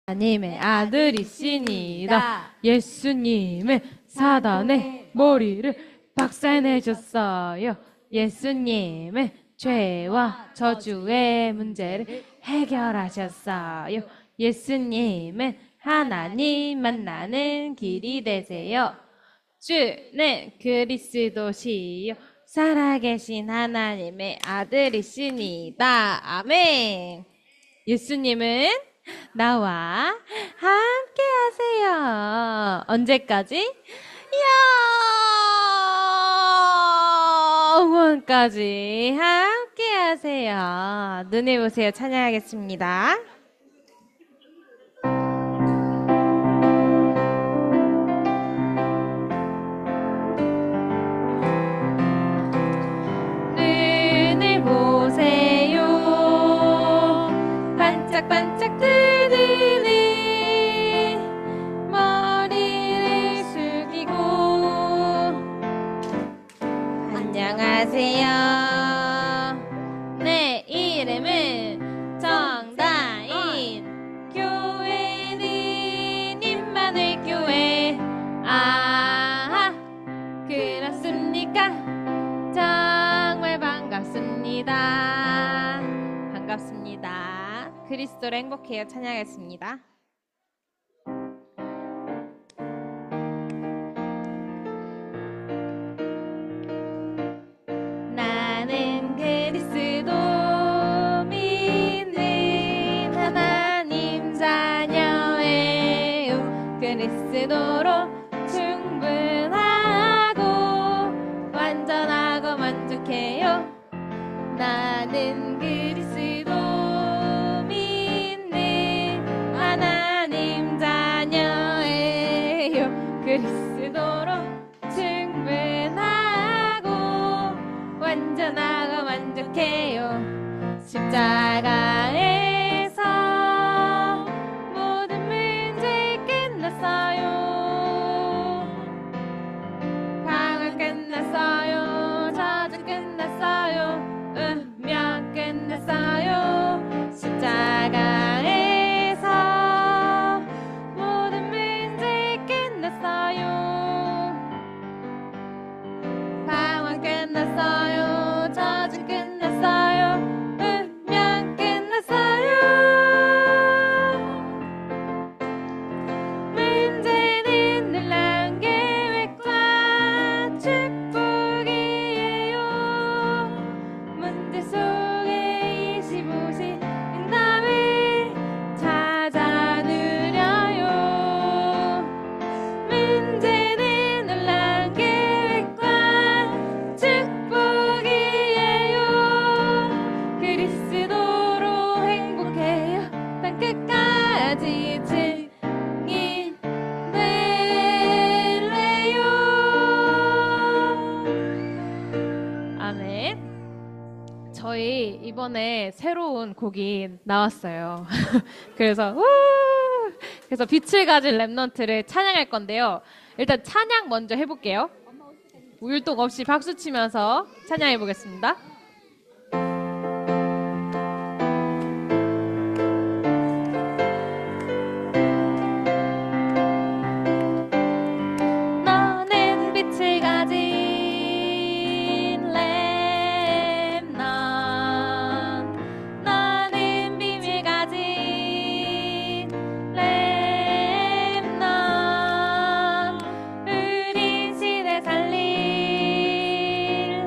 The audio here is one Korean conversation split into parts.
하나님의 아들이시니다. 예수님은 사단의 머리를 박살내셨어요. 예수님은 죄와 저주의 문제를 해결하셨어요. 예수님은 하나님 만나는 길이 되세요. 주는 그리스도시요 살아계신 하나님의 아들이시니다. 아멘. 예수님은 나와 함께 하세요. 언제까지? 영원까지 함께 하세요. 눈에 보세요. 찬양하겠습니다. 눈을 보세요. 반짝반짝 뜨는 머리를 숙이고 안녕하세요. 내 이름은 정다인. 교회는 임마누엘교회. 아하, 그렇습니까? 정말 반갑습니다. 반갑습니다. 그리스도로 행복해요. 찬양하겠습니다. 나는 그리스도 믿는 하나님 자녀예요. 그리스도로 충분하고 완전하고 만족해요. 나는 그리스도 믿는 하나님 자녀예요. 그리스도로 충분하고 완전하고 만족해요. 십자가에서 모든 문제 끝났어요. 방황 끝났어요. 저주 끝났어요. 운명 끝났어요. 십자가에서 모든 문제 끝났어요. 방황 끝났어요. 저주 끝났어요. 운명 끝났어요. 문제는 놀라운 계획과 축복이에요. 문제 속에 25시 응답을 찾아 누려요. 문제는 놀라운 계획과 축복이에요. 그리스도로 행복해요. 땅끝까지 증인될래요. 아멘. 저희 이번에 새로운 곡이 나왔어요. 그래서 빛을 가진 랩넌트를 찬양할 건데요. 일단 찬양 먼저 해볼게요. 율동 없이 박수 치면서 찬양해 보겠습니다. 너는 빛을 가진 랩넌. 너는 비밀 가진 랩넌. 우린 시대 살릴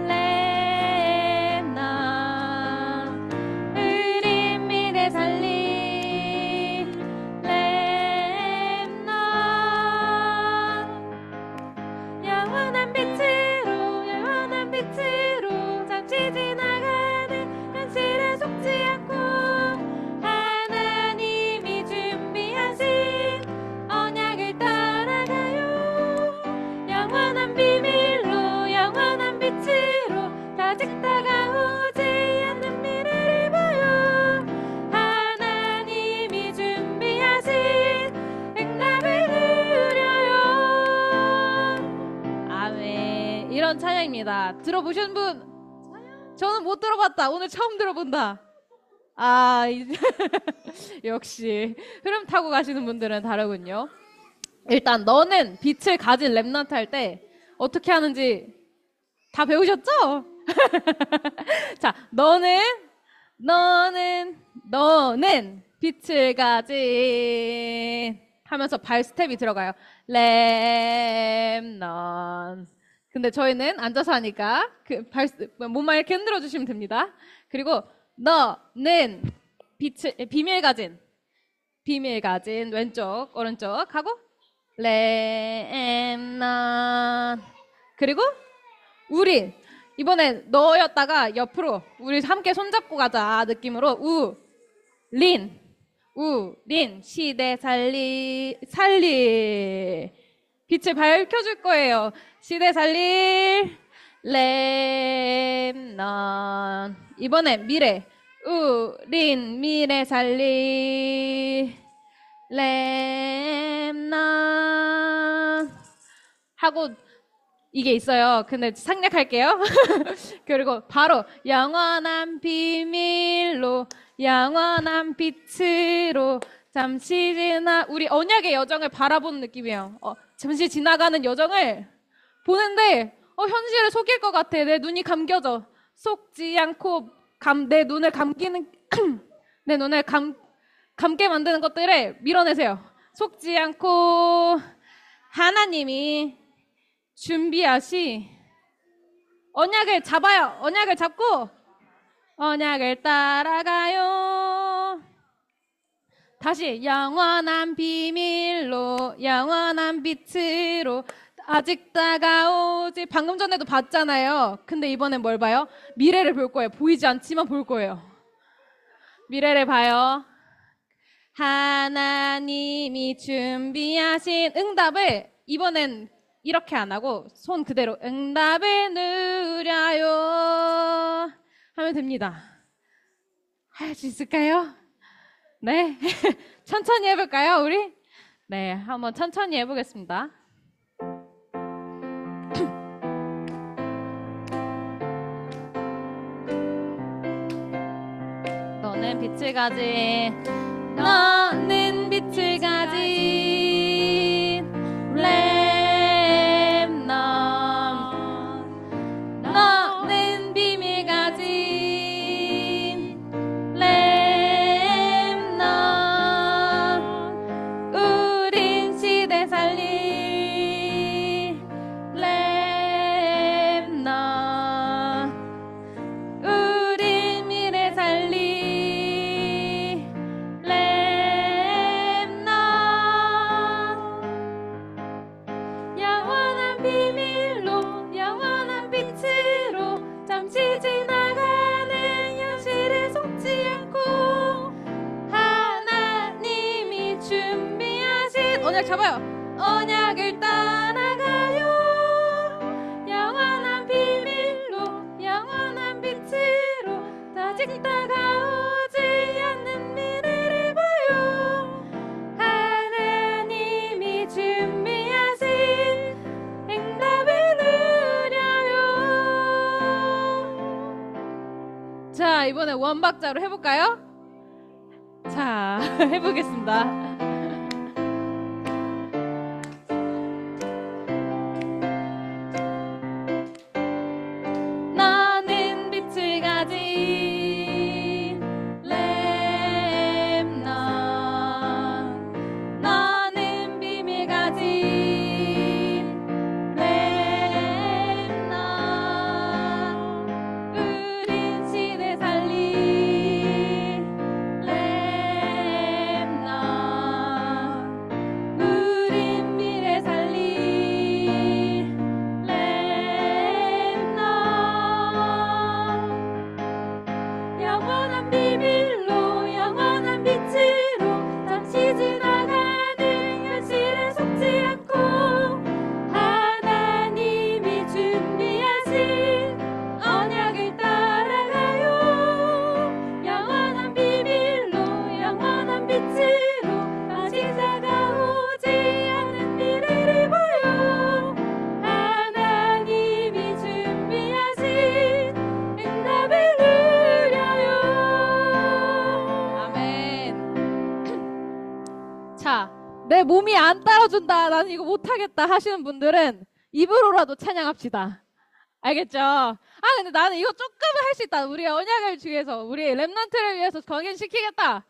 랩넌. 우린 미래 살릴 랩넌. 영원한 빛으로 잠시 지나가는 현실에 속지 않고 하나님이 준비하신 언약을 따라가요. 영원한 비밀로 영원한 빛으로 아직 다가오지 않는 미래를 보여. 하나님이 준비하신 응답을 누려요. 아멘. 이런 찬양입니다. 들어보신 분? 저는 못 들어봤다. 오늘 처음 들어본다. 아, 역시 흐름 타고 가시는 분들은 다르군요. 일단 너는 빛을 가진 랩넌트 할 때 어떻게 하는지 다 배우셨죠? 자, 너는 빛을 가진 하면서 발 스텝이 들어가요. 랩넌. 근데 저희는 앉아서 하니까 몸만 이렇게 흔들어 주시면 됩니다. 그리고 너는 비밀 가진 왼쪽 오른쪽 하고 랩넌. 그리고 우리 이번에 너였다가 옆으로 우리 함께 손잡고 가자 느낌으로 우린 시대 살리 빛을 밝혀줄 거예요. 시대 살릴 랩넌. 이번에 미래 우린 미래 살릴 랩넌 하고 이게 있어요. 근데 생략할게요. 그리고 바로 영원한 비밀로 영원한 빛으로 잠시 지나 우리 언약의 여정을 바라보는 느낌이에요. 잠시 지나가는 여정을 보는데 현실을 속일 것 같아. 내 눈이 감겨져. 속지 않고 내 눈을 감기는 내 눈을 감게 만드는 것들을 밀어내세요. 속지 않고 하나님이 준비하시 언약을 잡아요. 언약을 잡고 언약을 따라가요. 다시 영원한 비밀로 영원한 빛으로 아직 다가오지. 방금 전에도 봤잖아요. 근데 이번엔 뭘 봐요? 미래를 볼 거예요. 보이지 않지만 볼 거예요. 미래를 봐요. 하나님이 준비하신 응답을 이번엔 이렇게 안 하고 손 그대로 응답을 누려요 하면 됩니다. 할 수 있을까요? 네. 천천히 해볼까요, 우리? 네, 한번 천천히 해보겠습니다. 너는 빛을 가진 랩넌. 너는 비밀 가진 랩넌. 우린 시대 살릴 랩넌. 우린 미래 살릴 랩넌. 영원한 비밀로 영원한 빛으로 잠시 지나가는 현실에 속지 않고 하나님이 준비하신 언약 잡아요. 언약을 따라가요. 영원한 비밀로 영원한 빛으로 아직 다가오지 않는 미래를 봐요. 하나님이 준비하신 응답을 누려요. 자, 이번에 원박자로 해볼까요? 자, 해보겠습니다. 나는 빛을 가진 랩넌. 나는 비밀 가진 랩넌. 우린 시대 살릴 랩넌. 내 몸이 안 따라준다, 나는 이거 못하겠다 하시는 분들은 입으로라도 찬양합시다. 알겠죠? 근데 나는 이거 조금은 할 수 있다. 우리 언약을 위해서, 우리 랩런트를 위해서 각인시키겠다.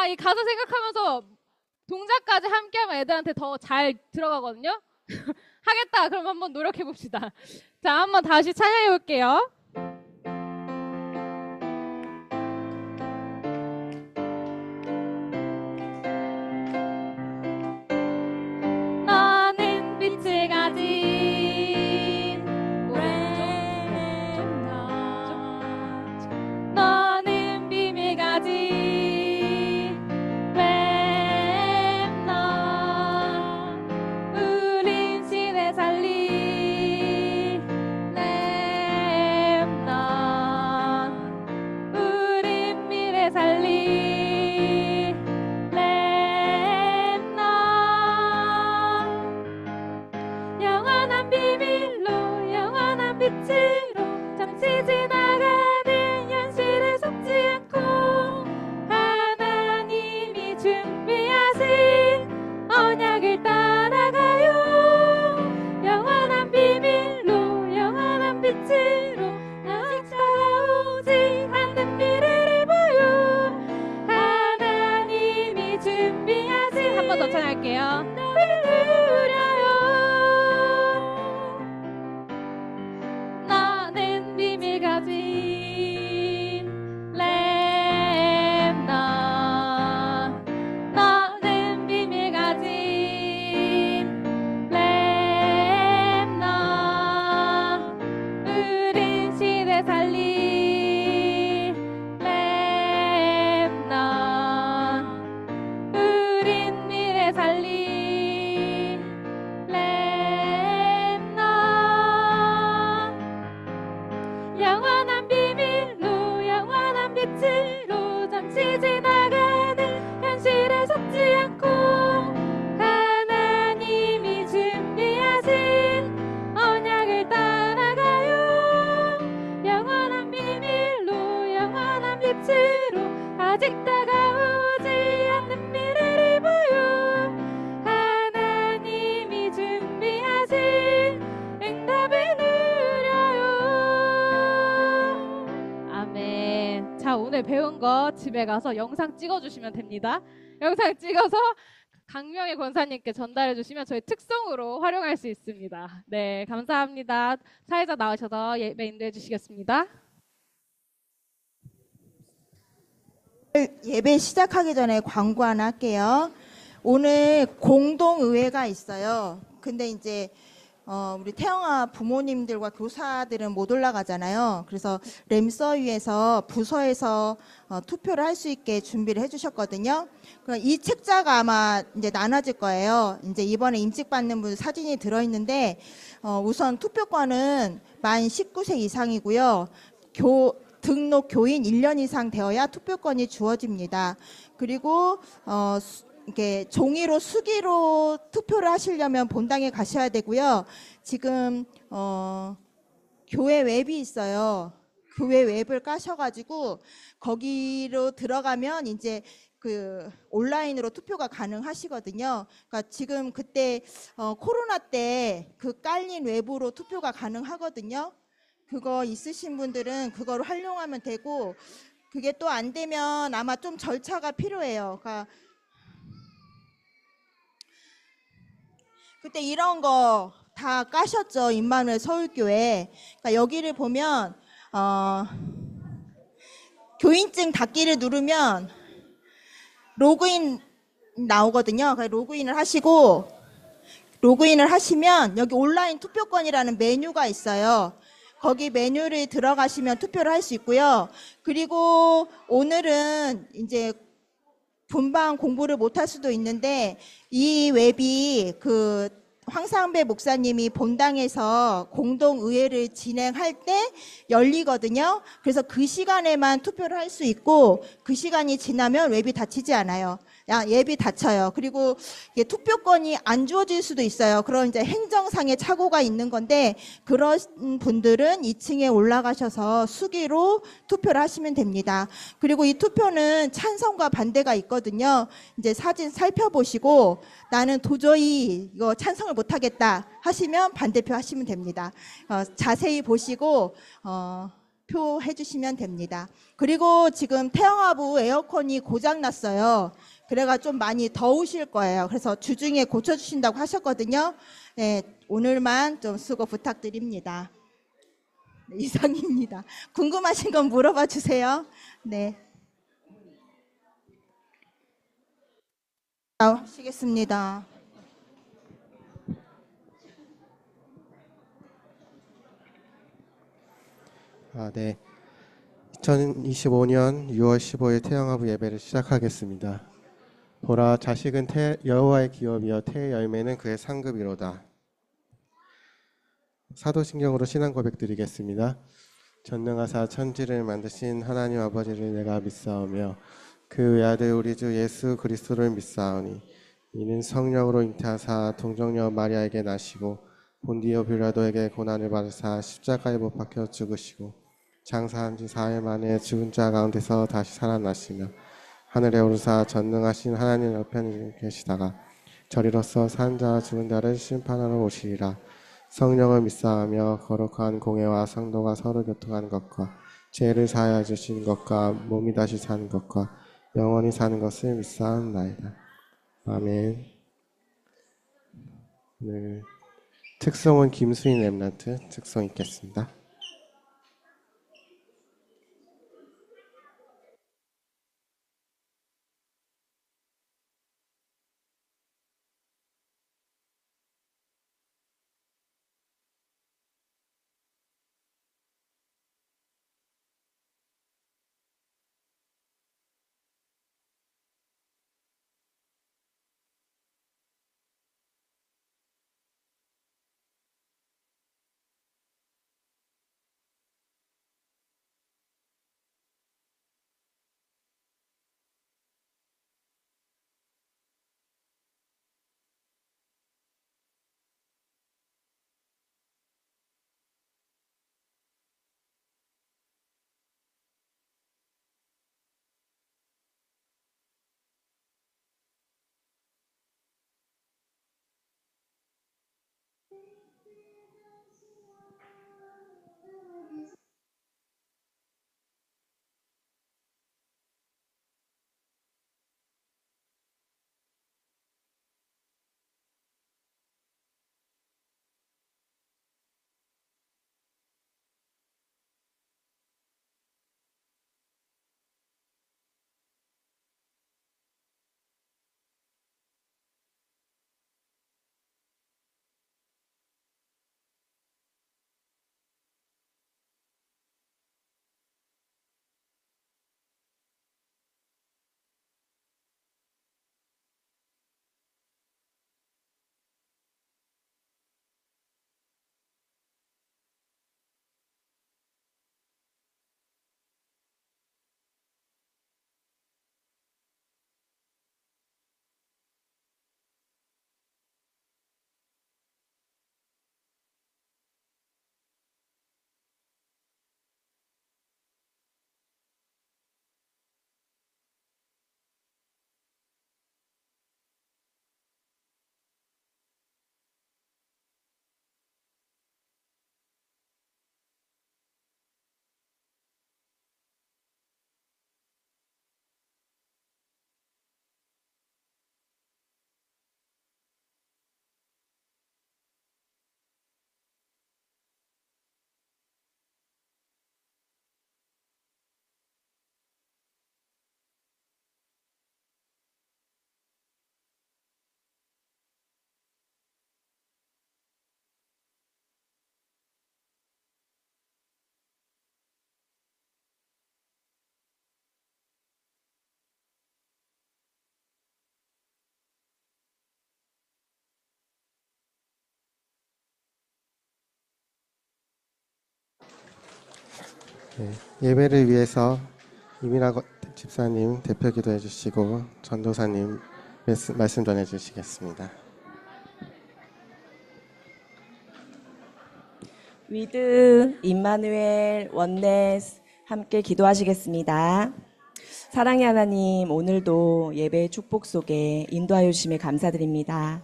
이 가사 생각하면서 동작까지 함께하면 애들한테 더 잘 들어가거든요. 하겠다. 그럼 한번 노력해 봅시다. 자, 한번 다시 찬양해 볼게요. 너는 빛을 가진 너는 비밀 가진 렘넌 우린 신의 살리 렘넌 우린 미래 살리 렘넌 영원한 비밀로 영원한 빛으로 잠시 지나가는 현실을 속지 않고 하나님이 준비하신 언약을 따라가요. 영원한 비밀로 영원한 빛으로 아직 다가오지 않는 미래를 보여. 하나님이 준비하신 한 번 더 찬양할게요. 누려요. 너는 비밀 가진 렘넌 너는 비밀 가진 렘넌 우린 시대 살리 렘넌 우린 미래 살리 렘넌 영원한 비밀로 영원한 빛으로 잠시 지나가는 현실에 속지 않고 하나님이 준비하신 언약을 따라가요. 영원한 비밀로 영원한 빛으로 아직 다가오지 않는 미래를 보여. 하나님이 준비하신 응답을 누려요. 아멘. 자, 오늘 배운 거 집에 가서 영상 찍어주시면 됩니다. 영상 찍어서 강명희 권사님께 전달해 주시면 저희 특송으로 활용할 수 있습니다. 네, 감사합니다. 사회자 나오셔서 예배 인도해 주시겠습니다. 예배 시작하기 전에 광고 하나 할게요. 오늘 공동의회가 있어요. 근데 이제 우리 태영아 부모님들과 교사들은 못 올라가잖아요. 그래서 램서위에서 부서에서 투표를 할 수 있게 준비를 해주셨거든요. 이 책자가 아마 이제 나눠질 거예요. 이제 이번에 임직받는 분 사진이 들어있는데 우선 투표권은 만 19세 이상이고요. 등록 교인 1년 이상 되어야 투표권이 주어집니다. 그리고 이렇게 종이로 수기로 투표를 하시려면 본당에 가셔야 되고요. 지금 교회 웹이 있어요. 교회 웹을 까셔가지고 거기로 들어가면 이제 그 온라인으로 투표가 가능하시거든요. 그러니까 지금 그때 코로나 때 그 깔린 웹으로 투표가 가능하거든요. 그거 있으신 분들은 그거를 활용하면 되고, 그게 또 안 되면 아마 좀 절차가 필요해요. 그러니까 그때 이런 거 다 까셨죠, 임마누엘 서울교회. 그러니까 여기를 보면 교인증 닫기를 누르면 로그인 나오거든요. 그러니까 로그인을 하시면 여기 온라인 투표권이라는 메뉴가 있어요. 거기 메뉴를 들어가시면 투표를 할 수 있고요. 그리고 오늘은 이제 분방 공부를 못할 수도 있는데 이 웹이 그 황상배 목사님이 본당에서 공동의회를 진행할 때 열리거든요. 그래서 그 시간에만 투표를 할 수 있고 그 시간이 지나면 웹이 닫히지 않아요. 예비 다쳐요. 그리고 이게 투표권이 안 주어질 수도 있어요. 그런 이제 행정상의 착오가 있는 건데 그런 분들은 2층에 올라가셔서 수기로 투표를 하시면 됩니다. 그리고 이 투표는 찬성과 반대가 있거든요. 이제 사진 살펴보시고 나는 도저히 이거 찬성을 못하겠다 하시면 반대표 하시면 됩니다. 자세히 보시고 표 해주시면 됩니다. 그리고 지금 태영하부 에어컨이 고장났어요. 그래가 좀 많이 더우실 거예요. 그래서 주중에 고쳐주신다고 하셨거든요. 네, 오늘만 좀 수고 부탁드립니다. 네, 이상입니다. 궁금하신 건 물어봐 주세요. 네. 하시겠습니다. 네. 2025년 6월 15일 태영하부 예배를 시작하겠습니다. 보라, 자식은 여호와의 기업이여 태의 열매는 그의 상급이로다. 사도신경으로 신앙 고백드리겠습니다. 전능하사 천지를 만드신 하나님 아버지를 내가 믿사오며 그 외아들 우리 주 예수 그리스도를 믿사오니 이는 성령으로 잉태하사 동정녀 마리아에게 나시고 본디오 빌라도에게 고난을 받으사 십자가에 못 박혀 죽으시고 장사한 지 4일 만에 죽은 자 가운데서 다시 살아나시며 하늘에 오르사 전능하신 하나님 옆에 계시다가 저리로서 산 자와 죽은 자를 심판하러 오시리라. 성령을 믿사하며 거룩한 공회와 성도가 서로 교통하는 것과 죄를 사하여 주시는 것과 몸이 다시 사는 것과 영원히 사는 것을 믿사옵나이다. 아멘. 오늘 특성은 김수인 랩런트 특성 있겠습니다. 예배를 위해서 집사님 대표 기도해 주시고 전도사님 말씀 전해 주시겠습니다. 위드, 임마누엘, 원네스 함께 기도하시겠습니다. 사랑의 하나님, 오늘도 예배의 축복 속에 인도하여 주심에 감사드립니다.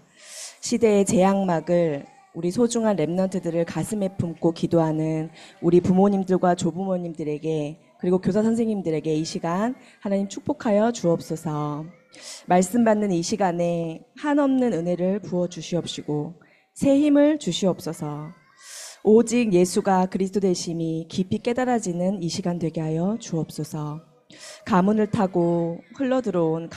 시대의 재앙막을 우리 소중한 랩넌트들을 가슴에 품고 기도하는 우리 부모님들과 조부모님들에게 그리고 교사 선생님들에게 이 시간 하나님 축복하여 주옵소서. 말씀 받는 이 시간에 한없는 은혜를 부어 주시옵시고 새 힘을 주시옵소서. 오직 예수가 그리스도 되심이 깊이 깨달아지는 이 시간 되게 하여 주옵소서. 가문을 타고 흘러들어온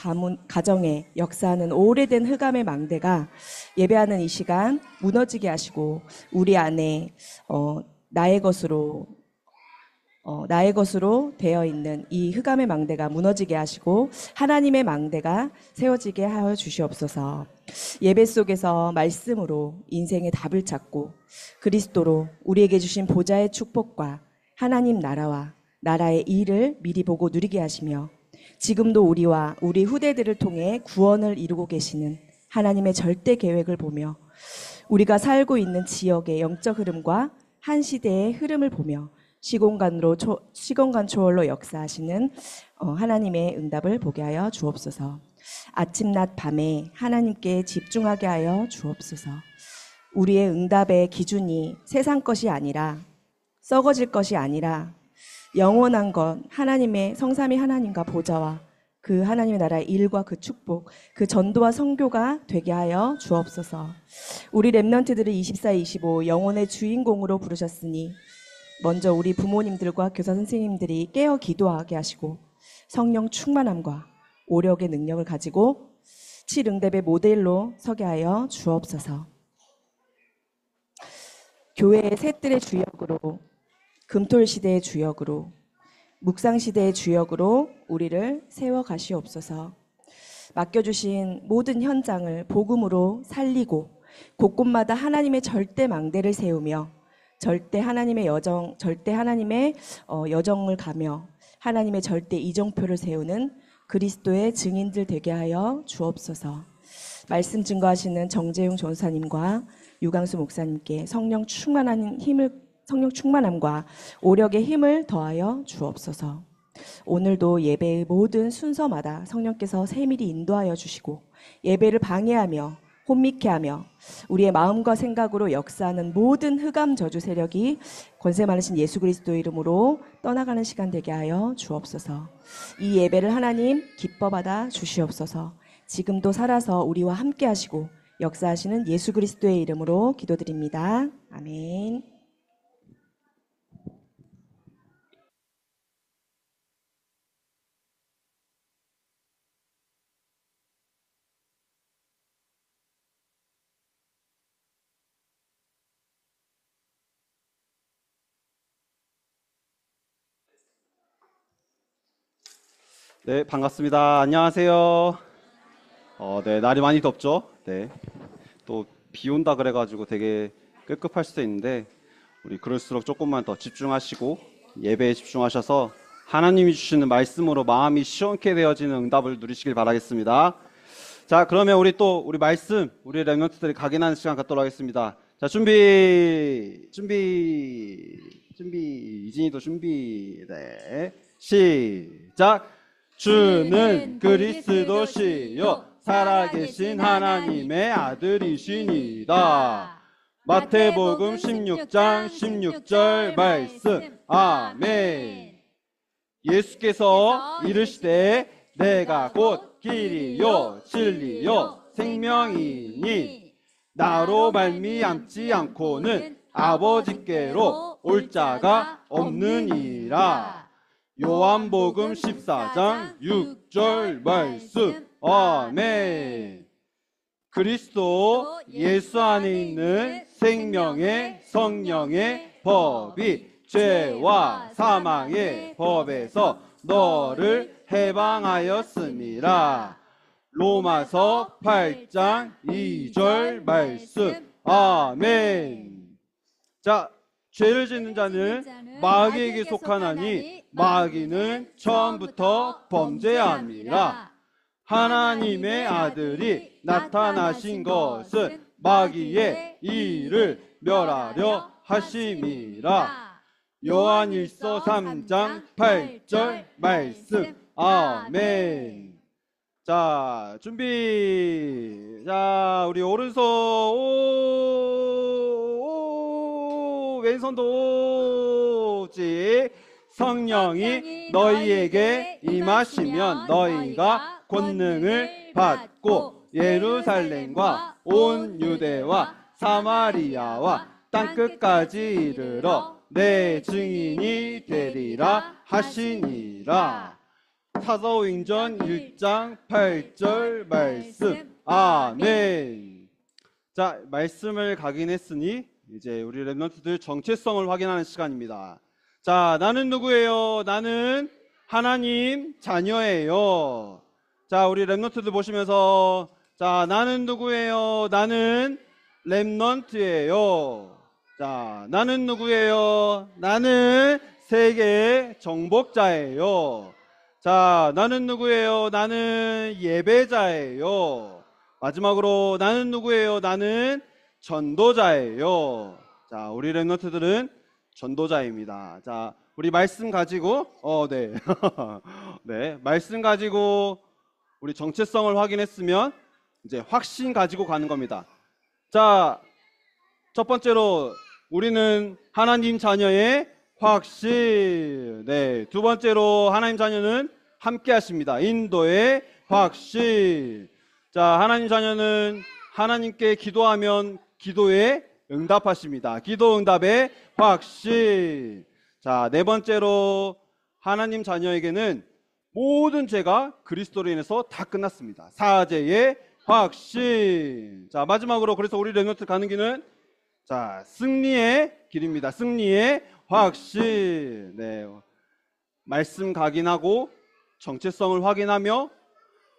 가정에 역사하는 오래된 흑암의 망대가 예배하는 이 시간 무너지게 하시고 우리 안에 나의 것으로 되어 있는 이 흑암의 망대가 무너지게 하시고 하나님의 망대가 세워지게 하여 주시옵소서. 예배 속에서 말씀으로 인생의 답을 찾고 그리스도로 우리에게 주신 보좌의 축복과 하나님 나라와 나라의 일을 미리 보고 누리게 하시며 지금도 우리와 우리 후대들을 통해 구원을 이루고 계시는 하나님의 절대 계획을 보며 우리가 살고 있는 지역의 영적 흐름과 한 시대의 흐름을 보며 시공간 초월로 역사하시는 하나님의 응답을 보게 하여 주옵소서. 아침 낮 밤에 하나님께 집중하게 하여 주옵소서. 우리의 응답의 기준이 세상 것이 아니라 썩어질 것이 아니라 영원한 것 하나님의 성삼위 하나님과 보좌와 그 하나님의 나라의 일과 그 축복 그 전도와 선교가 되게 하여 주옵소서. 우리 랩넌트들을 24-25 영혼의 주인공으로 부르셨으니 먼저 우리 부모님들과 교사 선생님들이 깨어 기도하게 하시고 성령 충만함과 오력의 능력을 가지고 7응답의 모델로 서게 하여 주옵소서. 교회의 셋들의 주역으로 금톨시대의 주역으로 묵상시대의 주역으로 우리를 세워 가시옵소서. 맡겨주신 모든 현장을 복음으로 살리고 곳곳마다 하나님의 절대 망대를 세우며 절대 하나님의 여정을 가며 하나님의 절대 이정표를 세우는 그리스도의 증인들 되게 하여 주옵소서. 말씀 증거하시는 정재용 전사님과 유강수 목사님께 성령 충만함과 오력의 힘을 더하여 주옵소서. 오늘도 예배의 모든 순서마다 성령께서 세밀히 인도하여 주시고 예배를 방해하며 혼미케 하며 우리의 마음과 생각으로 역사하는 모든 흑암 저주 세력이 권세 많으신 예수 그리스도의 이름으로 떠나가는 시간 되게 하여 주옵소서. 이 예배를 하나님 기뻐 받아 주시옵소서. 지금도 살아서 우리와 함께 하시고 역사하시는 예수 그리스도의 이름으로 기도드립니다. 아멘. 네, 반갑습니다. 안녕하세요. 네, 날이 많이 덥죠? 네. 또 비 온다 그래가지고 되게 급급할 수도 있는데 우리 그럴수록 조금만 더 집중하시고 예배에 집중하셔서 하나님이 주시는 말씀으로 마음이 시원케 되어지는 응답을 누리시길 바라겠습니다. 자, 그러면 우리 말씀, 우리 랩런트들이 각인하는 시간 갖도록 하겠습니다. 자, 준비. 이진이도 준비. 네. 시작. 주는 그리스도시요 살아계신 하나님의 아들이시니이다. 마태복음 16장 16절 말씀. 아멘. 예수께서 이르시되 내가 곧 길이요 진리요 생명이니 나로 말미암지 않고는 아버지께로 올 자가 없느니라. 요한복음 14장 6절 말씀. 아멘. 그리스도 예수 안에 있는 생명의 성령의 법이 죄와 사망의 법에서 너를 해방하였습니다. 로마서 8장 2절 말씀. 아멘. 자, 죄를 짓는 자는 마귀에게 속하나니 마귀는 처음부터 범죄함이라. 하나님의 아들이 나타나신 것은 마귀의 일을 멸하려 하심이라. 요한일서 3장 8절 말씀. 아멘. 자, 준비. 자, 우리 오른손 왼손도 오직. 성령이 너희에게 임하시면 너희가 권능을 받고 예루살렘과 온 유대와 사마리아와 땅끝까지 이르러 내 증인이 되리라 하시니라. 사도행전 1장 8절 말씀. 아멘. 자, 말씀을 각인했으니 이제 우리 랩런트들 정체성을 확인하는 시간입니다. 자, 나는 누구예요? 나는 하나님 자녀예요. 자, 우리 랩런트들 보시면서, 자, 나는 누구예요? 나는 랩런트예요. 자, 나는 누구예요? 나는 세계의 정복자예요. 자, 나는 누구예요? 나는 예배자예요. 마지막으로 나는 누구예요? 나는 전도자예요. 자, 우리 랩런트들은 전도자입니다. 자, 우리 말씀 가지고 네. 네, 말씀 가지고 우리 정체성을 확인했으면 이제 확신 가지고 가는 겁니다. 자, 첫 번째로 우리는 하나님 자녀의 확신. 네, 두 번째로 하나님 자녀는 함께 하십니다. 인도의 확신. 자, 하나님 자녀는 하나님께 기도하면 기도에 응답하십니다. 기도 응답의 확신. 자, 네 번째로 하나님 자녀에게는 모든 죄가 그리스도로 인해서 다 끝났습니다. 사죄의 확신. 자, 마지막으로 그래서 우리 랩런트 가는 길은 자, 승리의 길입니다. 승리의 확신. 네, 말씀 각인하고 정체성을 확인하며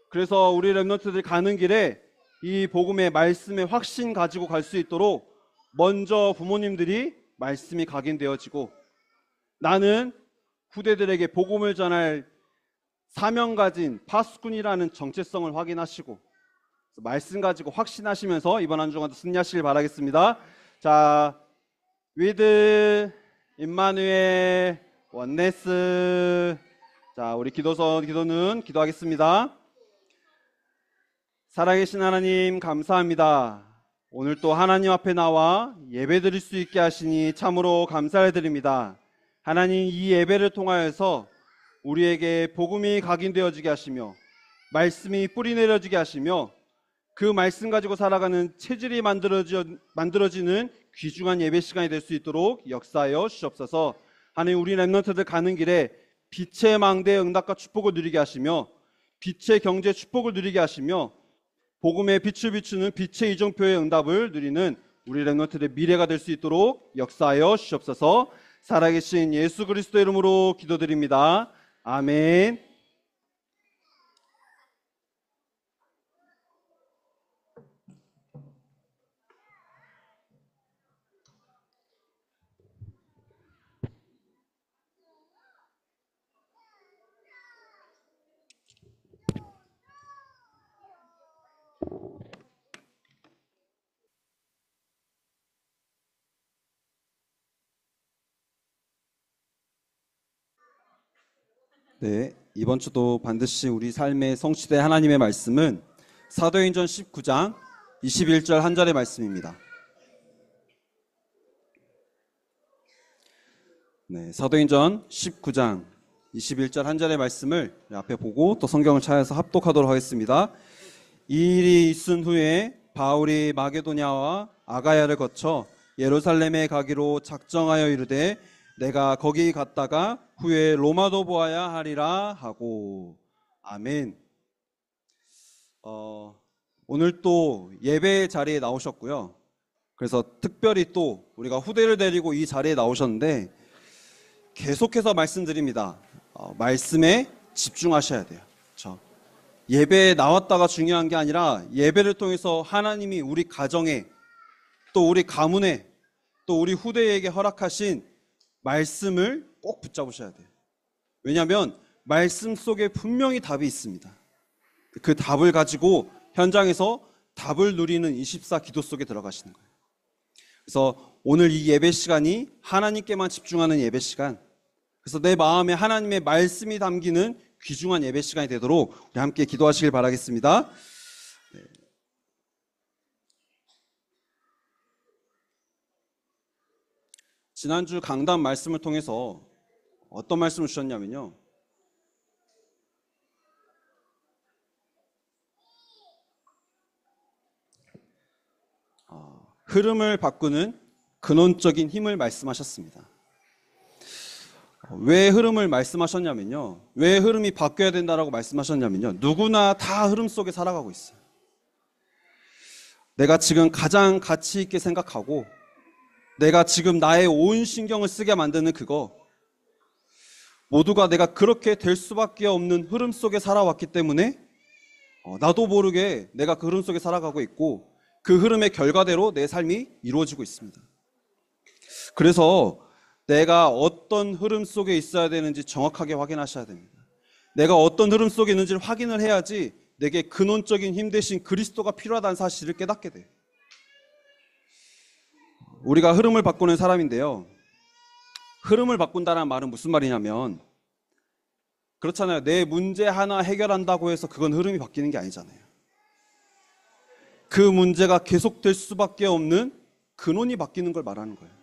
그래서 우리 랩런트들 가는 길에 이 복음의 말씀의 확신 가지고 갈 수 있도록 먼저 부모님들이 말씀이 각인되어지고 나는 후대들에게 복음을 전할 사명 가진 파수꾼이라는 정체성을 확인하시고 말씀 가지고 확신하시면서 이번 한 주간도 승리하시길 바라겠습니다. 자, 위드 임마누엘 원네스. 자, 우리 기도는 기도하겠습니다. 살아계신 하나님 감사합니다. 오늘 또 하나님 앞에 나와 예배드릴 수 있게 하시니 참으로 감사를 드립니다. 하나님, 이 예배를 통하여서 우리에게 복음이 각인되어지게 하시며 말씀이 뿌리내려지게 하시며 그 말씀 가지고 살아가는 체질이 만들어지는 귀중한 예배 시간이 될 수 있도록 역사하여 주시옵소서. 하나님, 우리 랩런트들 가는 길에 빛의 망대의 응답과 축복을 누리게 하시며 빛의 경제 축복을 누리게 하시며 복음의 빛을 비추는 빛의 이정표의 응답을 누리는 우리 랩런트들의 미래가 될 수 있도록 역사하여 주시옵소서. 살아계신 예수 그리스도 이름으로 기도드립니다. 아멘. 네, 이번 주도 반드시 우리 삶에 성취될 하나님의 말씀은 사도행전 19장 21절 한 절의 말씀입니다. 네, 사도행전 19장 21절 한 절의 말씀을 앞에 보고 또 성경을 찾아서 합독하도록 하겠습니다. 이 일이 있은 후에 바울이 마게도냐와 아가야를 거쳐 예루살렘에 가기로 작정하여 이르되 내가 거기 갔다가 후에 로마도 보아야 하리라 하고. 아멘. 오늘 또 예배 자리에 나오셨고요. 그래서 특별히 또 우리가 후대를 데리고 이 자리에 나오셨는데 계속해서 말씀드립니다. 말씀에 집중하셔야 돼요. 그렇죠? 예배에 나왔다가 중요한 게 아니라 예배를 통해서 하나님이 우리 가정에 또 우리 가문에 또 우리 후대에게 허락하신 말씀을 꼭 붙잡으셔야 돼요. 왜냐하면 말씀 속에 분명히 답이 있습니다. 그 답을 가지고 현장에서 답을 누리는 24 기도 속에 들어가시는 거예요. 그래서 오늘 이 예배 시간이 하나님께만 집중하는 예배 시간, 그래서 내 마음에 하나님의 말씀이 담기는 귀중한 예배 시간이 되도록 우리 함께 기도하시길 바라겠습니다. 지난주 강단 말씀을 통해서 어떤 말씀을 주셨냐면요, 흐름을 바꾸는 근원적인 힘을 말씀하셨습니다. 왜 흐름을 말씀하셨냐면요, 왜 흐름이 바뀌어야 된다라고 말씀하셨냐면요, 누구나 다 흐름 속에 살아가고 있어요. 내가 지금 가장 가치 있게 생각하고 내가 지금 나의 온 신경을 쓰게 만드는 그거, 모두가 내가 그렇게 될 수밖에 없는 흐름 속에 살아왔기 때문에 나도 모르게 내가 그 흐름 속에 살아가고 있고 그 흐름의 결과대로 내 삶이 이루어지고 있습니다. 그래서 내가 어떤 흐름 속에 있어야 되는지 정확하게 확인하셔야 됩니다. 내가 어떤 흐름 속에 있는지를 확인을 해야지 내게 근원적인 힘 대신 그리스도가 필요하다는 사실을 깨닫게 돼요. 우리가 흐름을 바꾸는 사람인데요, 흐름을 바꾼다는 말은 무슨 말이냐면, 그렇잖아요. 내 문제 하나 해결한다고 해서 그건 흐름이 바뀌는 게 아니잖아요. 그 문제가 계속될 수밖에 없는 근원이 바뀌는 걸 말하는 거예요.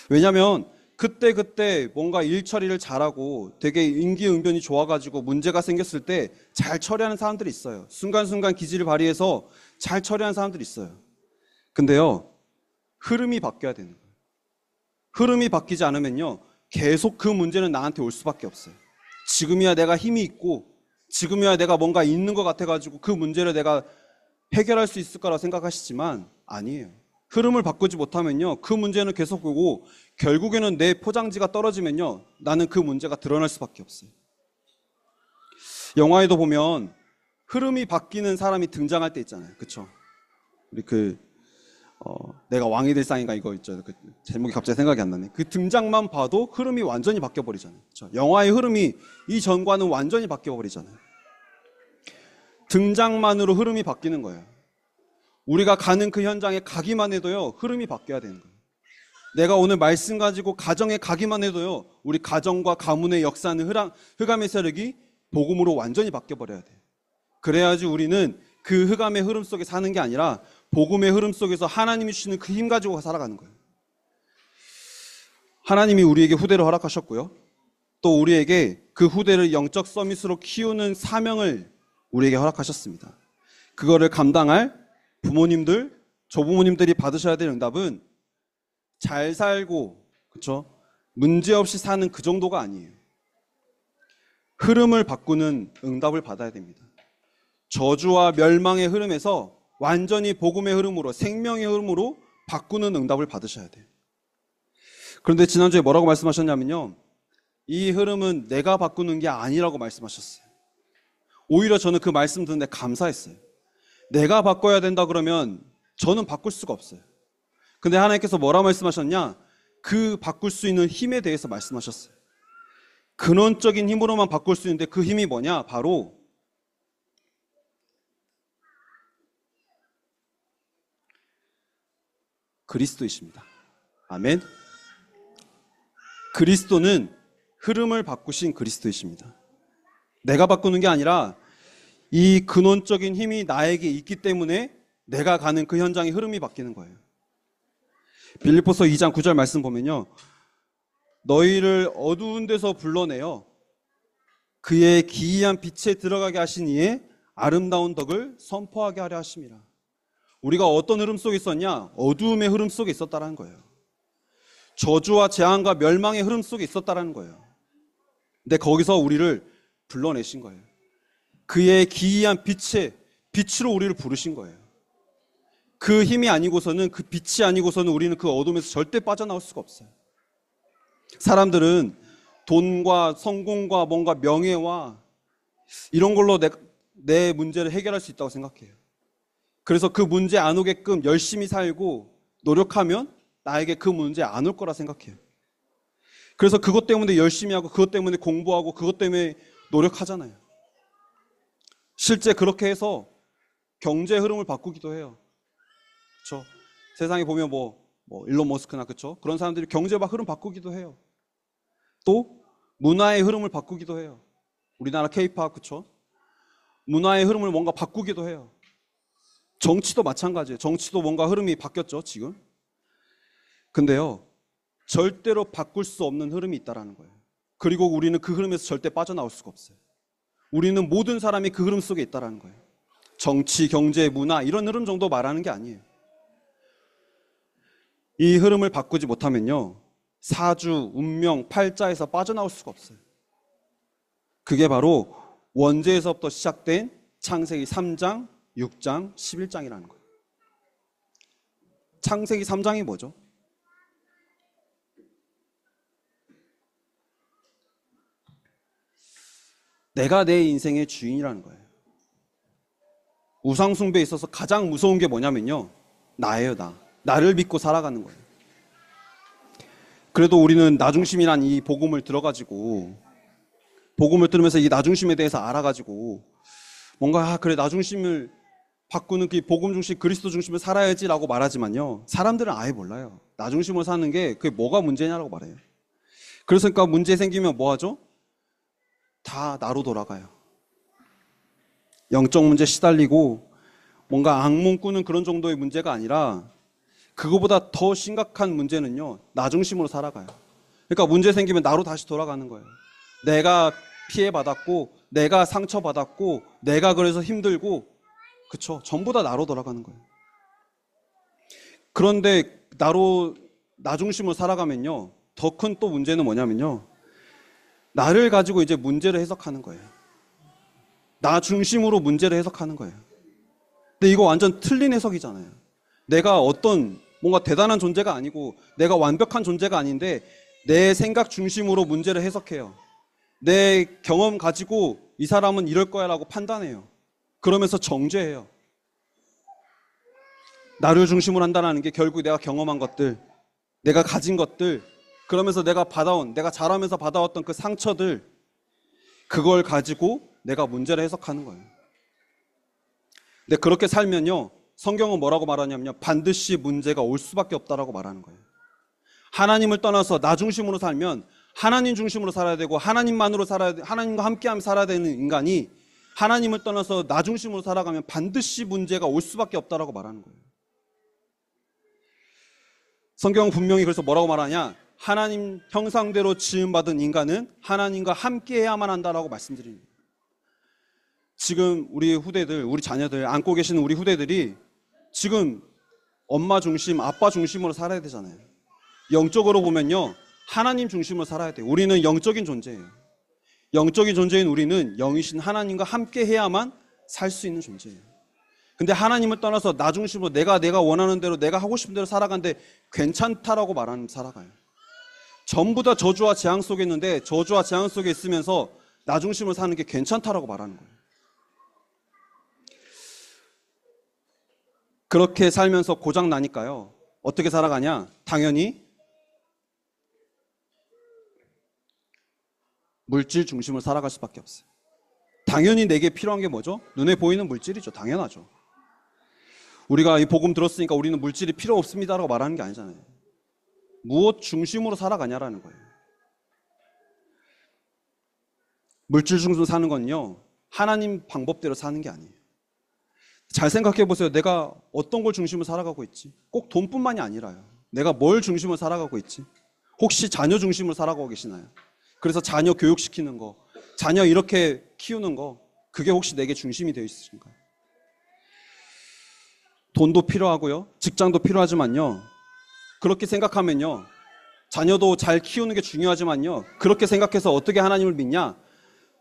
왜냐하면 그때 뭔가 일 처리를 잘하고 되게 임기응변이 좋아가지고 문제가 생겼을 때 잘 처리하는 사람들이 있어요. 순간순간 기질을 발휘해서 잘 처리하는 사람들이 있어요. 근데요, 흐름이 바뀌어야 되는 거예요. 흐름이 바뀌지 않으면요, 계속 그 문제는 나한테 올 수밖에 없어요. 지금이야 내가 힘이 있고 지금이야 내가 뭔가 있는 것 같아가지고 그 문제를 내가 해결할 수 있을 거라고 생각하시지만 아니에요. 흐름을 바꾸지 못하면요, 그 문제는 계속 오고 결국에는 내 포장지가 떨어지면요, 나는 그 문제가 드러날 수밖에 없어요. 영화에도 보면 흐름이 바뀌는 사람이 등장할 때 있잖아요. 그쵸? 우리 내가 왕이 될 상인가 이거 있죠. 그 제목이 갑자기 생각이 안 나네. 그 등장만 봐도 흐름이 완전히 바뀌어 버리잖아요. 그쵸? 영화의 흐름이 이전과는 완전히 바뀌어 버리잖아요. 등장만으로 흐름이 바뀌는 거예요. 우리가 가는 그 현장에 가기만 해도요, 흐름이 바뀌어야 되는 거예요. 내가 오늘 말씀 가지고 가정에 가기만 해도요, 우리 가정과 가문의 역사는 흑암의 세력이 복음으로 완전히 바뀌어 버려야 돼요. 그래야지 우리는 그 흑암의 흐름 속에 사는 게 아니라 복음의 흐름 속에서 하나님이 주시는 그 힘 가지고 살아가는 거예요. 하나님이 우리에게 후대를 허락하셨고요, 또 우리에게 그 후대를 영적 서밋으로 키우는 사명을 우리에게 허락하셨습니다. 그거를 감당할 부모님들, 조부모님들이 받으셔야 될 응답은 잘 살고, 그렇죠? 문제 없이 사는 그 정도가 아니에요. 흐름을 바꾸는 응답을 받아야 됩니다. 저주와 멸망의 흐름에서 완전히 복음의 흐름으로, 생명의 흐름으로 바꾸는 응답을 받으셔야 돼요. 그런데 지난주에 뭐라고 말씀하셨냐면요, 이 흐름은 내가 바꾸는 게 아니라고 말씀하셨어요. 오히려 저는 그 말씀 듣는데 감사했어요. 내가 바꿔야 된다 그러면 저는 바꿀 수가 없어요. 근데 하나님께서 뭐라 말씀하셨냐? 그 바꿀 수 있는 힘에 대해서 말씀하셨어요. 근원적인 힘으로만 바꿀 수 있는데 그 힘이 뭐냐? 바로 그리스도이십니다. 아멘. 그리스도는 흐름을 바꾸신 그리스도이십니다. 내가 바꾸는 게 아니라 이 근원적인 힘이 나에게 있기 때문에 내가 가는 그 현장의 흐름이 바뀌는 거예요. 빌립보서 2장 9절 말씀 보면요, 너희를 어두운 데서 불러내어 그의 기이한 빛에 들어가게 하신 이의 아름다운 덕을 선포하게 하려 하심이라. 우리가 어떤 흐름 속에 있었냐? 어두움의 흐름 속에 있었다라는 거예요. 저주와 재앙과 멸망의 흐름 속에 있었다라는 거예요. 근데 거기서 우리를 불러내신 거예요. 그의 기이한 빛으로 우리를 부르신 거예요. 그 힘이 아니고서는, 그 빛이 아니고서는 우리는 그 어둠에서 절대 빠져나올 수가 없어요. 사람들은 돈과 성공과 뭔가 명예와 이런 걸로 내 문제를 해결할 수 있다고 생각해요. 그래서 그 문제 안 오게끔 열심히 살고 노력하면 나에게 그 문제 안 올 거라 생각해요. 그래서 그것 때문에 열심히 하고 그것 때문에 공부하고 그것 때문에 노력하잖아요. 실제 그렇게 해서 경제 흐름을 바꾸기도 해요. 그렇죠? 세상에 보면 뭐 일론 머스크나 그렇죠? 그런 사람들이 경제 흐름 바꾸기도 해요. 또 문화의 흐름을 바꾸기도 해요. 우리나라 K-팝 그렇죠? 문화의 흐름을 뭔가 바꾸기도 해요. 정치도 마찬가지예요. 정치도 뭔가 흐름이 바뀌었죠, 지금. 근데요, 절대로 바꿀 수 없는 흐름이 있다라는 거예요. 그리고 우리는 그 흐름에서 절대 빠져나올 수가 없어요. 우리는 모든 사람이 그 흐름 속에 있다라는 거예요. 정치, 경제, 문화 이런 흐름 정도 말하는 게 아니에요. 이 흐름을 바꾸지 못하면요, 사주, 운명, 팔자에서 빠져나올 수가 없어요. 그게 바로 원죄에서부터 시작된 창세기 3장, 6장, 11장이라는 거예요. 창세기 3장이 뭐죠? 내가 내 인생의 주인이라는 거예요. 우상숭배에 있어서 가장 무서운 게 뭐냐면요, 나예요. 나를 믿고 살아가는 거예요. 그래도 우리는 나중심이란 이 복음을 들어가지고, 복음을 들으면서 이 나중심에 대해서 알아가지고 뭔가 그래 나중심을 바꾸는 그 복음 중심, 그리스도 중심을 살아야지라고 말하지만요, 사람들은 아예 몰라요. 나중심으로 사는 게 그게 뭐가 문제냐라고 말해요. 그래서 그러니까 문제 생기면 뭐 하죠? 다 나로 돌아가요. 영적 문제 시달리고 뭔가 악몽 꾸는 그런 정도의 문제가 아니라 그거보다 더 심각한 문제는요, 나 중심으로 살아가요. 그러니까 문제 생기면 나로 다시 돌아가는 거예요. 내가 피해받았고, 내가 상처받았고, 내가 그래서 힘들고, 그쵸? 전부 다 나로 돌아가는 거예요. 그런데 나 중심으로 살아가면요, 더 큰 또 문제는 뭐냐면요, 나를 가지고 이제 문제를 해석하는 거예요. 나 중심으로 문제를 해석하는 거예요. 근데 이거 완전 틀린 해석이잖아요. 내가 어떤 뭔가 대단한 존재가 아니고 내가 완벽한 존재가 아닌데 내 생각 중심으로 문제를 해석해요. 내 경험 가지고 이 사람은 이럴 거야 라고 판단해요. 그러면서 정죄해요. 나를 중심으로 한다는 게 결국 내가 경험한 것들, 내가 가진 것들, 그러면서 내가 자라면서 받아왔던 그 상처들, 그걸 가지고 내가 문제를 해석하는 거예요. 근데 그렇게 살면요, 성경은 뭐라고 말하냐면요, 반드시 문제가 올 수밖에 없다라고 말하는 거예요. 하나님을 떠나서 나 중심으로 살면 하나님 중심으로 살아야 되고 하나님만으로 살아야 돼, 하나님과 함께하며 살아야 되는 인간이 하나님을 떠나서 나 중심으로 살아가면 반드시 문제가 올 수밖에 없다라고 말하는 거예요. 성경은 분명히 그래서 뭐라고 말하냐, 하나님 형상대로 지음받은 인간은 하나님과 함께해야만 한다라고 말씀드립니다. 지금 우리 후대들, 우리 자녀들, 안고 계시는 우리 후대들이 지금 엄마 중심, 아빠 중심으로 살아야 되잖아요. 영적으로 보면요, 하나님 중심으로 살아야 돼요. 우리는 영적인 존재예요. 영적인 존재인 우리는 영이신 하나님과 함께 해야만 살 수 있는 존재예요. 근데 하나님을 떠나서 나 중심으로 내가 원하는 대로, 내가 하고 싶은 대로 살아가는데 괜찮다라고 말하는 살아가요. 전부 다 저주와 재앙 속에 있는데 저주와 재앙 속에 있으면서 나 중심으로 사는 게 괜찮다라고 말하는 거예요. 그렇게 살면서 고장 나니까요, 어떻게 살아가냐? 당연히 물질 중심으로 살아갈 수밖에 없어요. 당연히 내게 필요한 게 뭐죠? 눈에 보이는 물질이죠. 당연하죠. 우리가 이 복음 들었으니까 우리는 물질이 필요 없습니다라고 말하는 게 아니잖아요. 무엇 중심으로 살아가냐라는 거예요. 물질 중심으로 사는 건요, 하나님 방법대로 사는 게 아니에요. 잘 생각해 보세요. 내가 어떤 걸 중심으로 살아가고 있지? 꼭 돈뿐만이 아니라요. 내가 뭘 중심으로 살아가고 있지? 혹시 자녀 중심으로 살아가고 계시나요? 그래서 자녀 교육시키는 거, 자녀 이렇게 키우는 거, 그게 혹시 내게 중심이 되어 있으신가요? 돈도 필요하고요, 직장도 필요하지만요, 그렇게 생각하면요, 자녀도 잘 키우는 게 중요하지만요, 그렇게 생각해서 어떻게 하나님을 믿냐?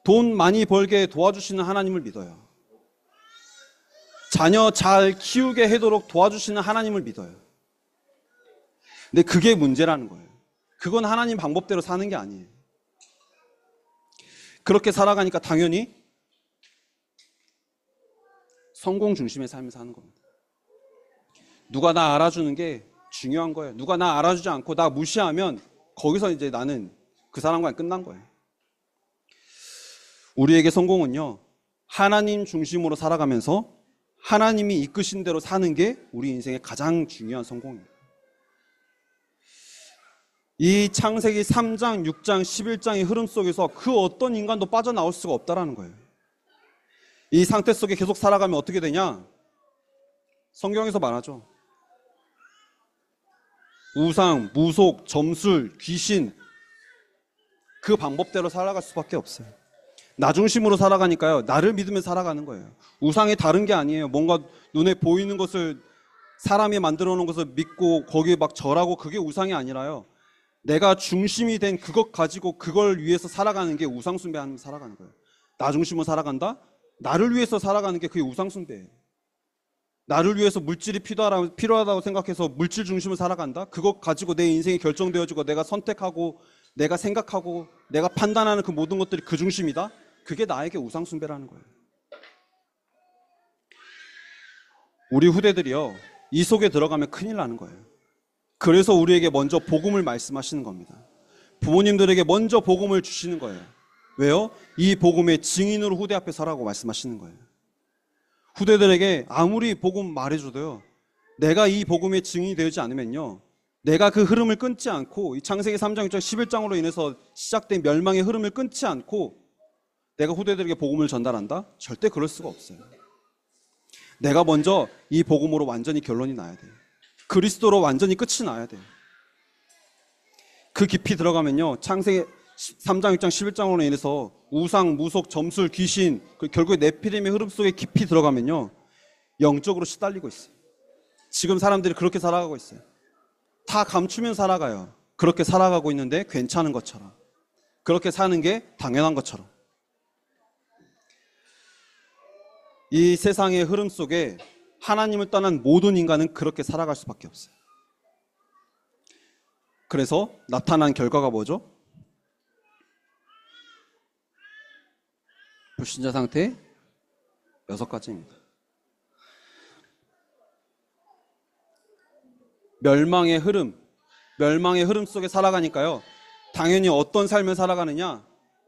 돈 많이 벌게 도와주시는 하나님을 믿어요. 자녀 잘 키우게 하도록 도와주시는 하나님을 믿어요. 근데 그게 문제라는 거예요. 그건 하나님 방법대로 사는 게 아니에요. 그렇게 살아가니까 당연히 성공 중심의 삶을 사는 겁니다. 누가 나 알아주는 게 중요한 거예요. 누가 나 알아주지 않고 나 무시하면 거기서 이제 나는 그 사람과 끝난 거예요. 우리에게 성공은요, 하나님 중심으로 살아가면서 하나님이 이끄신 대로 사는 게 우리 인생의 가장 중요한 성공입니다. 이 창세기 3장, 6장, 11장의 흐름 속에서 그 어떤 인간도 빠져나올 수가 없다라는 거예요. 이 상태 속에 계속 살아가면 어떻게 되냐? 성경에서 말하죠. 우상, 무속, 점술, 귀신, 그 방법대로 살아갈 수밖에 없어요. 나 중심으로 살아가니까요, 나를 믿으며 살아가는 거예요. 우상이 다른 게 아니에요. 뭔가 눈에 보이는 것을, 사람이 만들어 놓은 것을 믿고 거기에 막 절하고, 그게 우상이 아니라요, 내가 중심이 된 그것 가지고 그걸 위해서 살아가는 게 우상 숭배하는 살아가는 거예요. 나 중심으로 살아간다? 나를 위해서 살아가는 게 그게 우상 숭배예요. 나를 위해서 물질이 필요하다고 생각해서 물질 중심으로 살아간다? 그것 가지고 내 인생이 결정되어지고 내가 선택하고 내가 생각하고 내가 판단하는 그 모든 것들이 그 중심이다? 그게 나에게 우상 숭배라는 거예요. 우리 후대들이요, 이 속에 들어가면 큰일 나는 거예요. 그래서 우리에게 먼저 복음을 말씀하시는 겁니다. 부모님들에게 먼저 복음을 주시는 거예요. 왜요? 이 복음의 증인으로 후대 앞에 서라고 말씀하시는 거예요. 후대들에게 아무리 복음 말해줘도요, 내가 이 복음의 증인이 되지 않으면요, 내가 그 흐름을 끊지 않고, 이 창세기 3장, 6장, 11장으로 인해서 시작된 멸망의 흐름을 끊지 않고 내가 후대들에게 복음을 전달한다? 절대 그럴 수가 없어요. 내가 먼저 이 복음으로 완전히 결론이 나야 돼요. 그리스도로 완전히 끝이 나야 돼요. 그 깊이 들어가면요, 창세기 3장, 6장, 11장으로 인해서 우상, 무속, 점술, 귀신, 결국에 네피림의 흐름 속에 깊이 들어가면요, 영적으로 시달리고 있어요. 지금 사람들이 그렇게 살아가고 있어요. 다 감추면 살아가요. 그렇게 살아가고 있는데 괜찮은 것처럼, 그렇게 사는 게 당연한 것처럼. 이 세상의 흐름 속에 하나님을 떠난 모든 인간은 그렇게 살아갈 수밖에 없어요. 그래서 나타난 결과가 뭐죠? 불신자 상태 6가지입니다. 멸망의 흐름 속에 살아가니까요, 당연히 어떤 삶을 살아가느냐?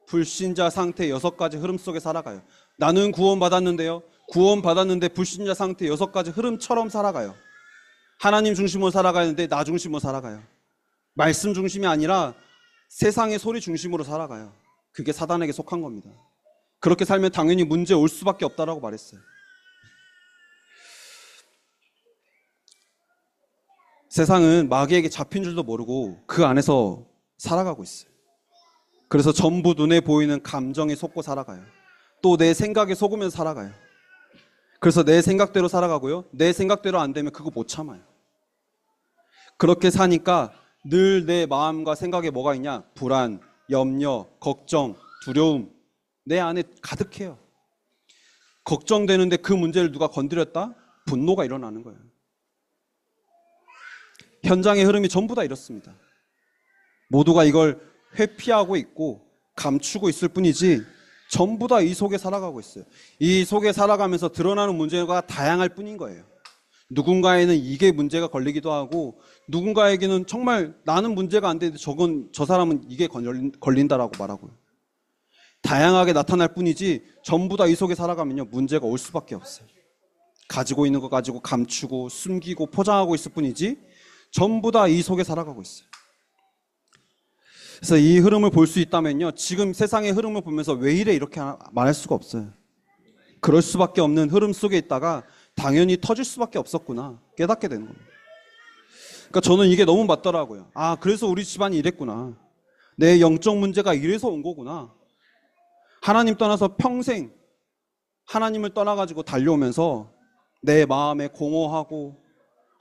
불신자 상태 6가지 흐름 속에 살아가요. 나는 구원받았는데요, 구원받았는데 불신자 상태 6가지 흐름처럼 살아가요. 하나님 중심으로 살아가는데 나 중심으로 살아가요. 말씀 중심이 아니라 세상의 소리 중심으로 살아가요. 그게 사단에게 속한 겁니다. 그렇게 살면 당연히 문제 올 수밖에 없다라고 말했어요. 세상은 마귀에게 잡힌 줄도 모르고 그 안에서 살아가고 있어요. 그래서 전부 눈에 보이는 감정에 속고 살아가요. 또 내 생각에 속으면서 살아가요. 그래서 내 생각대로 살아가고요, 내 생각대로 안 되면 그거 못 참아요. 그렇게 사니까 늘 내 마음과 생각에 뭐가 있냐? 불안, 염려, 걱정, 두려움, 내 안에 가득해요. 걱정되는데 그 문제를 누가 건드렸다? 분노가 일어나는 거예요. 현장의 흐름이 전부 다 이렇습니다. 모두가 이걸 회피하고 있고 감추고 있을 뿐이지 전부 다 이 속에 살아가고 있어요. 이 속에 살아가면서 드러나는 문제가 다양할 뿐인 거예요. 누군가에는 이게 문제가 걸리기도 하고, 누군가에게는 정말 나는 문제가 안 되는데 저 사람은 이게 걸린다라고 말하고요. 다양하게 나타날 뿐이지 전부 다 이 속에 살아가면요, 문제가 올 수밖에 없어요. 가지고 있는 거 가지고 감추고 숨기고 포장하고 있을 뿐이지 전부 다 이 속에 살아가고 있어요. 그래서 이 흐름을 볼 수 있다면요, 지금 세상의 흐름을 보면서 왜 이래 이렇게 말할 수가 없어요. 그럴 수밖에 없는 흐름 속에 있다가 당연히 터질 수밖에 없었구나 깨닫게 되는 겁니다. 그러니까 저는 이게 너무 맞더라고요. 아, 그래서 우리 집안이 이랬구나. 내 영적 문제가 이래서 온 거구나. 하나님 떠나서 평생 하나님을 떠나가지고 달려오면서 내 마음에 공허하고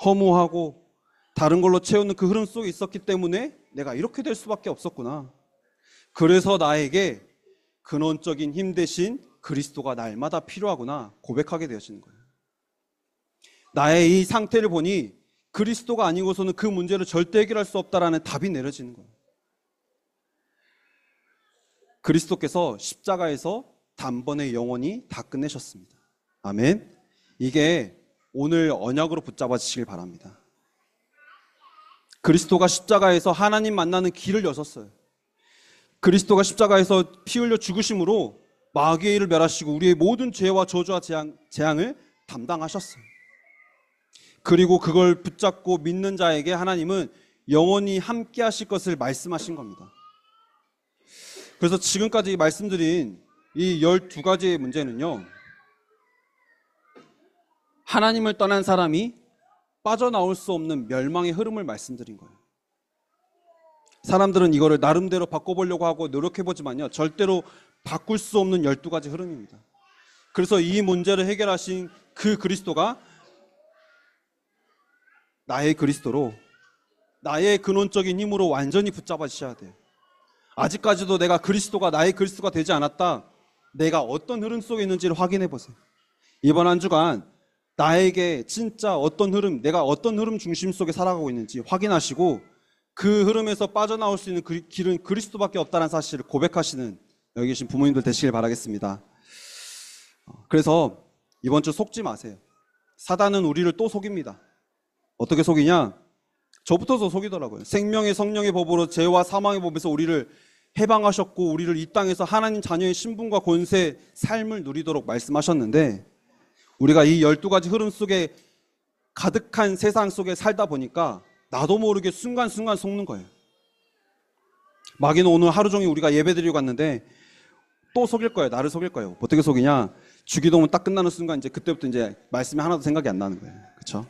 허무하고 다른 걸로 채우는 그 흐름 속에 있었기 때문에 내가 이렇게 될 수밖에 없었구나. 그래서 나에게 근원적인 힘 대신 그리스도가 날마다 필요하구나 고백하게 되어지는 거예요. 나의 이 상태를 보니 그리스도가 아니고서는 그 문제를 절대 해결할 수 없다라는 답이 내려지는 거예요. 그리스도께서 십자가에서 단번에 영원히 다 끝내셨습니다. 아멘. 이게 오늘 언약으로 붙잡아주시길 바랍니다. 그리스도가 십자가에서 하나님 만나는 길을 여셨어요. 그리스도가 십자가에서 피 흘려 죽으심으로 마귀의 일을 멸하시고 우리의 모든 죄와 저주와 재앙을 담당하셨어요. 그리고 그걸 붙잡고 믿는 자에게 하나님은 영원히 함께 하실 것을 말씀하신 겁니다. 그래서 지금까지 말씀드린 이 12가지의 문제는요, 하나님을 떠난 사람이 빠져나올 수 없는 멸망의 흐름을 말씀드린 거예요. 사람들은 이거를 나름대로 바꿔보려고 하고 노력해보지만요, 절대로 바꿀 수 없는 12가지 흐름입니다. 그래서 이 문제를 해결하신 그 그리스도가 나의 그리스도로, 나의 근원적인 힘으로 완전히 붙잡아주셔야 돼요. 아직까지도 내가 그리스도가 나의 그리스도가 되지 않았다, 내가 어떤 흐름 속에 있는지를 확인해 보세요. 이번 한 주간 나에게 진짜 어떤 흐름, 내가 어떤 흐름 중심 속에 살아가고 있는지 확인하시고 그 흐름에서 빠져나올 수 있는 길은 그리스도밖에 없다는 사실을 고백하시는 여기 계신 부모님들 되시길 바라겠습니다. 그래서 이번 주 속지 마세요. 사단은 우리를 또 속입니다. 어떻게 속이냐? 저부터도 속이더라고요. 생명의 성령의 법으로 죄와 사망의 법에서 우리를 해방하셨고 우리를 이 땅에서 하나님 자녀의 신분과 권세, 삶을 누리도록 말씀하셨는데 우리가 이 12가지 흐름 속에 가득한 세상 속에 살다 보니까 나도 모르게 순간순간 속는 거예요. 마귀는 오늘 하루 종일 우리가 예배드리고 갔는데 또 속일 거예요. 나를 속일 거예요. 어떻게 속이냐? 주기도문 딱 끝나는 순간 이제 그때부터 이제 말씀이 하나도 생각이 안 나는 거예요. 그렇죠?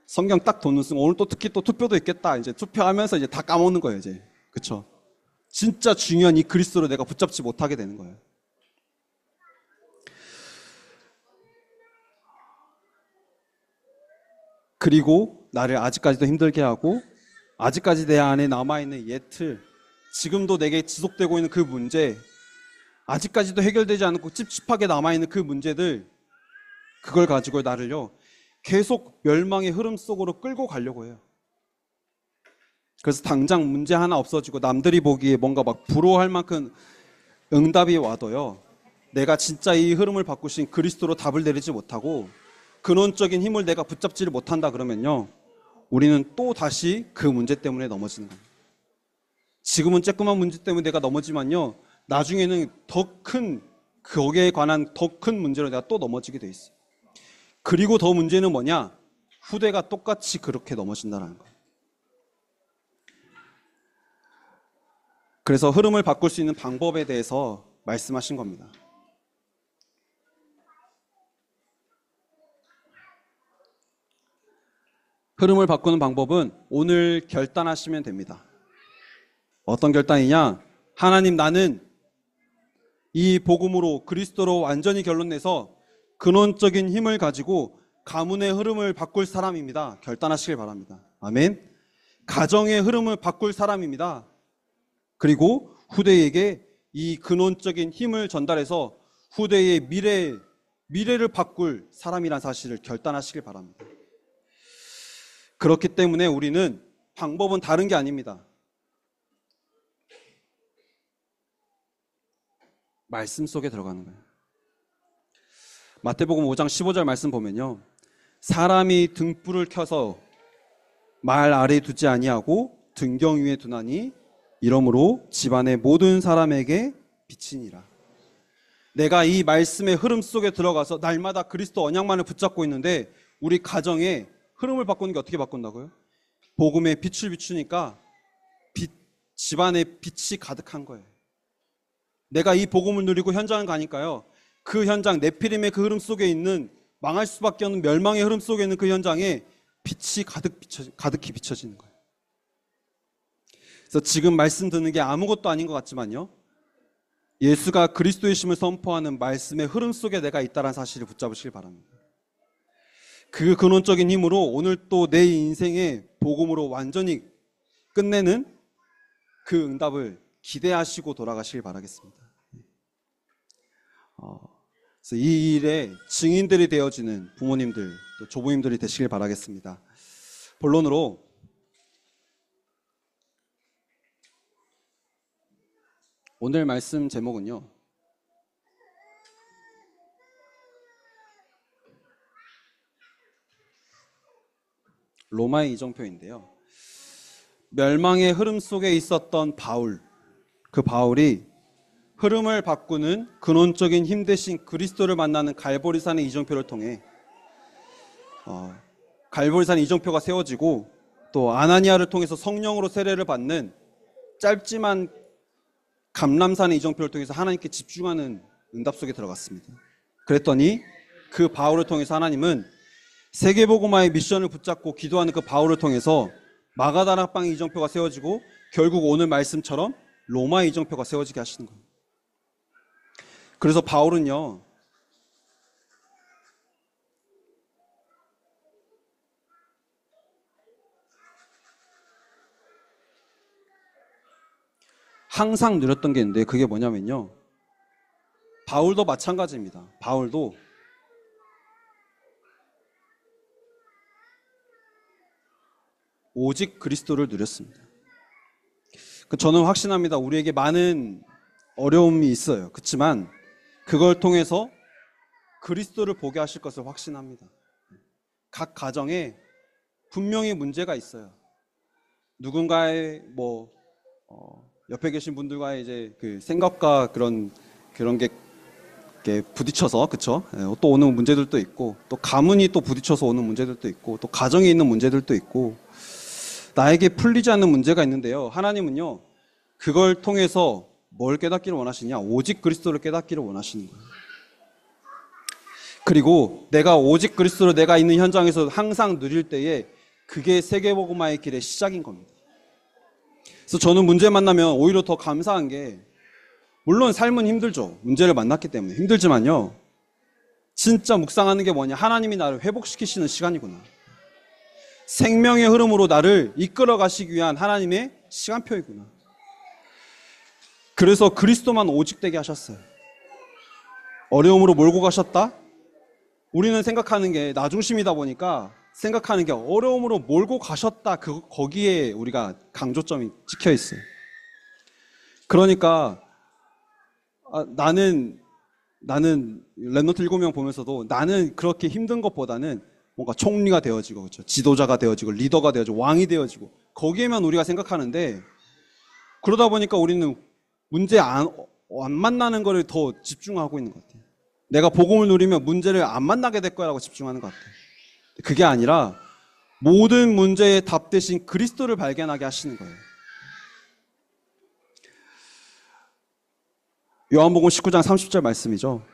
성경 딱 도는 순간 오늘 또 특히 또 투표도 있겠다. 이제 투표하면서 이제 다 까먹는 거예요. 이제 그렇죠? 진짜 중요한 이 그리스도를 내가 붙잡지 못하게 되는 거예요. 그리고 나를 아직까지도 힘들게 하고 아직까지 내 안에 남아있는 옛 틀, 지금도 내게 지속되고 있는 그 문제, 아직까지도 해결되지 않고 찝찝하게 남아있는 그 문제들, 그걸 가지고 나를요 계속 멸망의 흐름 속으로 끌고 가려고 해요. 그래서 당장 문제 하나 없어지고 남들이 보기에 뭔가 막 부러워할 만큼 응답이 와도요, 내가 진짜 이 흐름을 바꾸신 그리스도로 답을 내리지 못하고 근원적인 힘을 내가 붙잡지를 못한다 그러면요, 우리는 또 다시 그 문제 때문에 넘어지는 겁니다. 지금은 조그만 문제 때문에 내가 넘어지만요, 나중에는 더 큰, 거기에 관한 더 큰 문제로 내가 또 넘어지게 돼 있어요. 그리고 더 문제는 뭐냐? 후대가 똑같이 그렇게 넘어진다는 거예요. 그래서 흐름을 바꿀 수 있는 방법에 대해서 말씀하신 겁니다. 흐름을 바꾸는 방법은 오늘 결단하시면 됩니다. 어떤 결단이냐? 하나님, 나는 이 복음으로 그리스도로 완전히 결론내서 근원적인 힘을 가지고 가문의 흐름을 바꿀 사람입니다. 결단하시길 바랍니다. 아멘. 가정의 흐름을 바꿀 사람입니다. 그리고 후대에게 이 근원적인 힘을 전달해서 후대의 미래를 바꿀 사람이란 사실을 결단하시길 바랍니다. 그렇기 때문에 우리는 방법은 다른 게 아닙니다. 말씀 속에 들어가는 거예요. 마태복음 5장 15절 말씀 보면요, 사람이 등불을 켜서 말 아래에 두지 아니하고 등경 위에 두나니 이러므로 집안의 모든 사람에게 비치니라. 내가 이 말씀의 흐름 속에 들어가서 날마다 그리스도 언약만을 붙잡고 있는데 우리 가정에 흐름을 바꾸는 게 어떻게 바꾼다고요? 복음의 빛을 비추니까 집안에 빛이 가득한 거예요. 내가 이 복음을 누리고 현장을 가니까요, 그 현장, 네피림의 그 흐름 속에 있는 망할 수밖에 없는 멸망의 흐름 속에 있는 그 현장에 빛이 가득히 비춰지는 거예요. 그래서 지금 말씀 듣는 게 아무것도 아닌 것 같지만요, 예수가 그리스도의 심을 선포하는 말씀의 흐름 속에 내가 있다는 사실을 붙잡으시길 바랍니다. 그 근원적인 힘으로 오늘 또 내 인생의 복음으로 완전히 끝내는 그 응답을 기대하시고 돌아가시길 바라겠습니다. 그래서 이 일에 증인들이 되어지는 부모님들, 또 조부님들이 되시길 바라겠습니다. 본론으로 오늘 말씀 제목은요, 로마의 이정표인데요, 멸망의 흐름 속에 있었던 바울, 그 바울이 흐름을 바꾸는 근원적인 힘 대신 그리스도를 만나는 갈보리산의 이정표를 통해 갈보리산 이정표가 세워지고, 또 아나니아를 통해서 성령으로 세례를 받는 짧지만 감람산의 이정표를 통해서 하나님께 집중하는 응답 속에 들어갔습니다. 그랬더니 그 바울을 통해서 하나님은 세계복음화의 미션을 붙잡고 기도하는 그 바울을 통해서 마가다나 땅의 이정표가 세워지고, 결국 오늘 말씀처럼 로마의 이정표가 세워지게 하시는 거예요. 그래서 바울은요, 항상 누렸던 게 있는데, 그게 뭐냐면요, 바울도 마찬가지입니다. 바울도 오직 그리스도를 누렸습니다. 저는 확신합니다. 우리에게 많은 어려움이 있어요. 그렇지만 그걸 통해서 그리스도를 보게 하실 것을 확신합니다. 각 가정에 분명히 문제가 있어요. 누군가의 옆에 계신 분들과의 이제 그 생각과 그런 게 부딪혀서, 그쵸? 또 오는 문제들도 있고, 또 가문이 또 부딪혀서 오는 문제들도 있고, 또 가정에 있는 문제들도 있고, 나에게 풀리지 않는 문제가 있는데요, 하나님은요, 그걸 통해서 뭘 깨닫기를 원하시냐? 오직 그리스도를 깨닫기를 원하시는 거예요. 그리고 내가 오직 그리스도로 내가 있는 현장에서 항상 누릴 때에 그게 세계복음화의 길의 시작인 겁니다. 그래서 저는 문제 만나면 오히려 더 감사한 게, 물론 삶은 힘들죠. 문제를 만났기 때문에 힘들지만요, 진짜 묵상하는 게 뭐냐? 하나님이 나를 회복시키시는 시간이구나. 생명의 흐름으로 나를 이끌어 가시기 위한 하나님의 시간표이구나. 그래서 그리스도만 오직 되게 하셨어요. 어려움으로 몰고 가셨다? 우리는 생각하는 게 나 중심이다 보니까 생각하는 게 어려움으로 몰고 가셨다, 거기에 우리가 강조점이 찍혀 있어요. 그러니까 나는 랩너트 7명 보면서도 나는 그렇게 힘든 것보다는 뭔가 총리가 되어지고, 그렇죠? 지도자가 되어지고, 리더가 되어지고, 왕이 되어지고, 거기에만 우리가 생각하는데, 그러다 보니까 우리는 문제 안 만나는 거를 더 집중하고 있는 것 같아요. 내가 복음을 누리면 문제를 안 만나게 될 거라고 집중하는 것 같아요. 그게 아니라 모든 문제의 답 대신 그리스도를 발견하게 하시는 거예요. 요한복음 19장 30절 말씀이죠.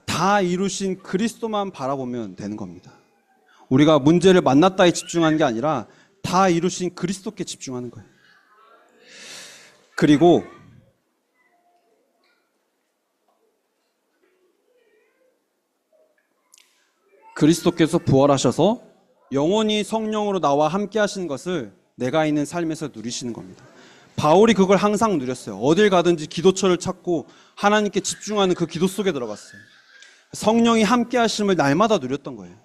다 이루신 그리스도만 바라보면 되는 겁니다. 우리가 문제를 만났다에 집중하는 게 아니라 다 이루신 그리스도께 집중하는 거예요. 그리고 그리스도께서 부활하셔서 영원히 성령으로 나와 함께 하시는 것을 내가 있는 삶에서 누리시는 겁니다. 바울이 그걸 항상 누렸어요. 어딜 가든지 기도처를 찾고 하나님께 집중하는 그 기도 속에 들어갔어요. 성령이 함께 하심을 날마다 누렸던 거예요.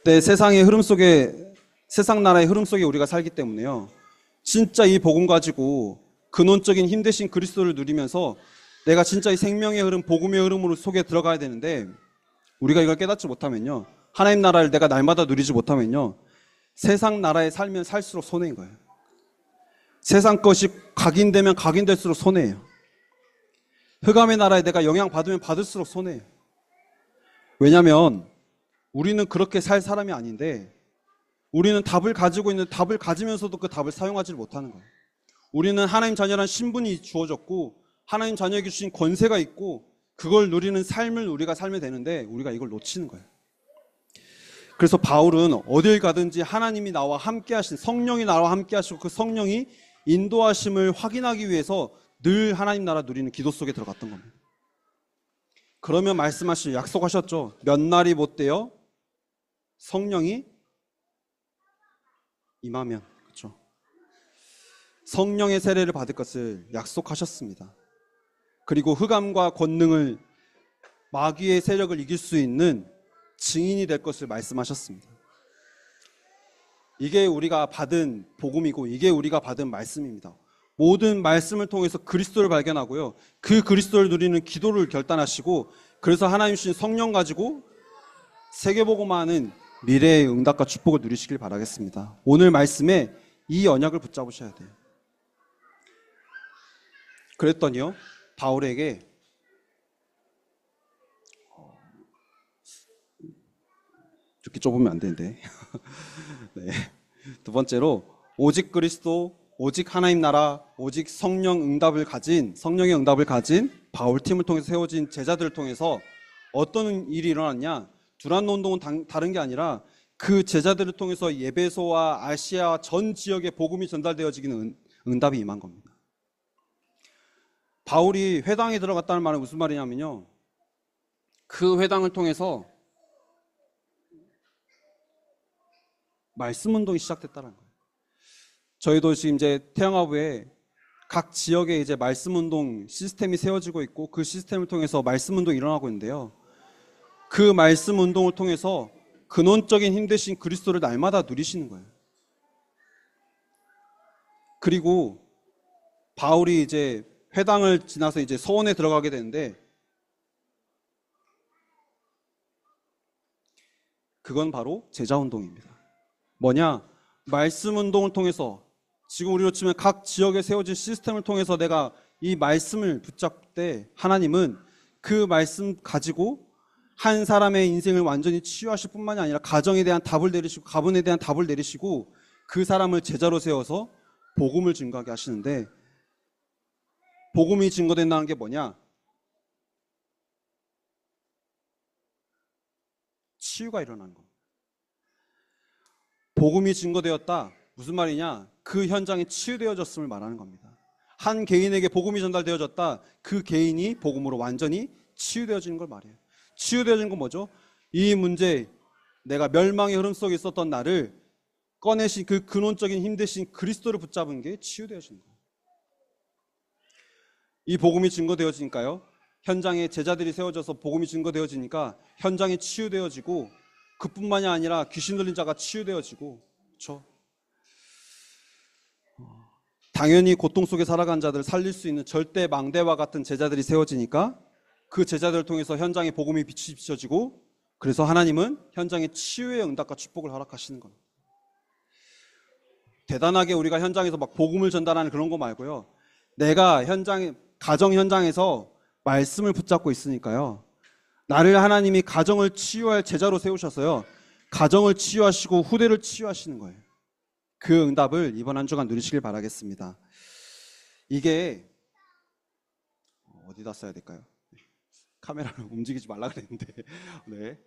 네, 세상의 흐름 속에, 세상 나라의 흐름 속에 우리가 살기 때문에요, 진짜 이 복음 가지고 근원적인 힘 대신 그리스도를 누리면서 내가 진짜 이 생명의 흐름, 복음의 흐름으로 속에 들어가야 되는데, 우리가 이걸 깨닫지 못하면요, 하나님 나라를 내가 날마다 누리지 못하면요, 세상 나라에 살면 살수록 손해인 거예요. 세상 것이 각인되면 각인될수록 손해예요. 흑암의 나라에 내가 영향 받으면 받을수록 손해예요. 왜냐하면 우리는 그렇게 살 사람이 아닌데, 우리는 답을 가지고 있는, 답을 가지면서도 그 답을 사용하지 못하는 거예요. 우리는 하나님 자녀라는 신분이 주어졌고 하나님 자녀에게 주신 권세가 있고 그걸 누리는 삶을 우리가 살면 되는데, 우리가 이걸 놓치는 거예요. 그래서 바울은 어딜 가든지 하나님이 나와 함께 하신, 성령이 나와 함께 하시고 그 성령이 인도하심을 확인하기 위해서 늘 하나님 나라 누리는 기도 속에 들어갔던 겁니다. 그러면 말씀하신, 약속하셨죠. 몇 날이 못되어 성령이 임하면, 그렇죠? 성령의 세례를 받을 것을 약속하셨습니다. 그리고 흑암과 권능을, 마귀의 세력을 이길 수 있는 증인이 될 것을 말씀하셨습니다. 이게 우리가 받은 복음이고 이게 우리가 받은 말씀입니다. 모든 말씀을 통해서 그리스도를 발견하고요, 그 그리스도를 누리는 기도를 결단하시고, 그래서 하나님 주신 성령 가지고 세계복음화하는 미래의 응답과 축복을 누리시길 바라겠습니다. 오늘 말씀에 이 언약을 붙잡으셔야 돼요. 그랬더니요, 바울에게 이렇게 좁으면 안 되는데 네. 두 번째로 오직 그리스도, 오직 하나님 나라, 오직 성령의 응답을 가진 바울 팀을 통해서 세워진 제자들을 통해서 어떤 일이 일어났냐? 두란 운동은 다른 게 아니라 그 제자들을 통해서 예배소와 아시아 전 지역에 복음이 전달되어지기는 응답이 임한 겁니다. 바울이 회당에 들어갔다는 말은 무슨 말이냐면요, 그 회당을 통해서 말씀 운동이 시작됐다는 거예요. 저희도 지금 이제 태영아부에 각 지역에 이제 말씀 운동 시스템이 세워지고 있고 그 시스템을 통해서 말씀 운동이 일어나고 있는데요. 그 말씀 운동을 통해서 근원적인 힘 대신 그리스도를 날마다 누리시는 거예요. 그리고 바울이 이제 회당을 지나서 이제 서원에 들어가게 되는데, 그건 바로 제자 운동입니다. 뭐냐? 말씀 운동을 통해서, 지금 우리로 치면 각 지역에 세워진 시스템을 통해서 내가 이 말씀을 붙잡을 때 하나님은 그 말씀 가지고 한 사람의 인생을 완전히 치유하실 뿐만이 아니라 가정에 대한 답을 내리시고 가문에 대한 답을 내리시고 그 사람을 제자로 세워서 복음을 증거하게 하시는데, 복음이 증거된다는 게 뭐냐? 치유가 일어나는 겁니다. 복음이 증거되었다. 무슨 말이냐? 그 현장이 치유되어졌음을 말하는 겁니다. 한 개인에게 복음이 전달되어졌다. 그 개인이 복음으로 완전히 치유되어지는 걸 말해요. 치유되어지는 건 뭐죠? 이 문제, 내가 멸망의 흐름 속에 있었던 나를 꺼내신 그 근원적인 힘 대신 그리스도를 붙잡은 게 치유되어지는 거예요. 이 복음이 증거되어지니까요, 현장에 제자들이 세워져서 복음이 증거되어지니까 현장이 치유되어지고, 그뿐만이 아니라 귀신 들린 자가 치유되어지고, 그렇죠? 당연히 고통 속에 살아간 자들을 살릴 수 있는 절대 망대와 같은 제자들이 세워지니까 그 제자들을 통해서 현장에 복음이 빛이 비춰지고, 그래서 하나님은 현장에 치유의 응답과 축복을 허락하시는 겁니다. 대단하게 우리가 현장에서 막 복음을 전달하는 그런 거 말고요, 내가 가정 현장에서 말씀을 붙잡고 있으니까요, 나를 하나님이 가정을 치유할 제자로 세우셔서요, 가정을 치유하시고 후대를 치유하시는 거예요. 그 응답을 이번 한 주간 누리시길 바라겠습니다. 이게 어디다 써야 될까요? 카메라를 움직이지 말라 그랬는데 네.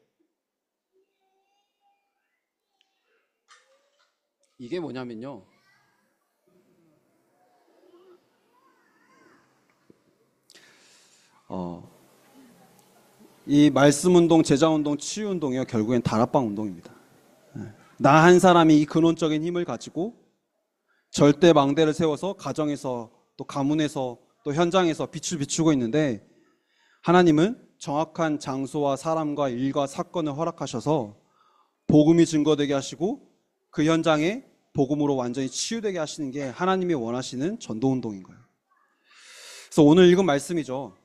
이게 뭐냐면요, 이 말씀 운동, 제자 운동, 치유 운동이요, 결국엔 다락방 운동입니다. 나 한 사람이 이 근원적인 힘을 가지고 절대 망대를 세워서 가정에서 또 가문에서 또 현장에서 빛을 비추고 있는데, 하나님은 정확한 장소와 사람과 일과 사건을 허락하셔서 복음이 증거되게 하시고 그 현장에 복음으로 완전히 치유되게 하시는 게 하나님이 원하시는 전도운동인 거예요. 그래서 오늘 읽은 말씀이죠.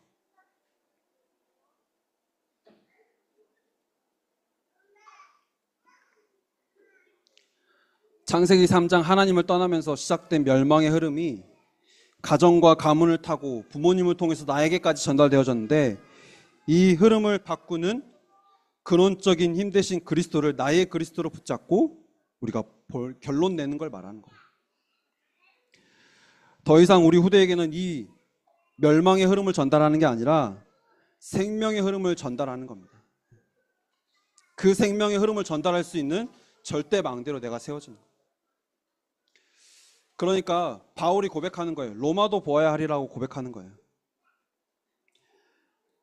창세기 3장 하나님을 떠나면서 시작된 멸망의 흐름이 가정과 가문을 타고 부모님을 통해서 나에게까지 전달되어졌는데, 이 흐름을 바꾸는 근원적인 힘 대신 그리스도를 나의 그리스도로 붙잡고 우리가 결론 내는 걸 말하는 거예요. 더 이상 우리 후대에게는 이 멸망의 흐름을 전달하는 게 아니라 생명의 흐름을 전달하는 겁니다. 그 생명의 흐름을 전달할 수 있는 절대 망대로 내가 세워지는 거예요. 그러니까 바울이 고백하는 거예요. 로마도 보아야 하리라고 고백하는 거예요.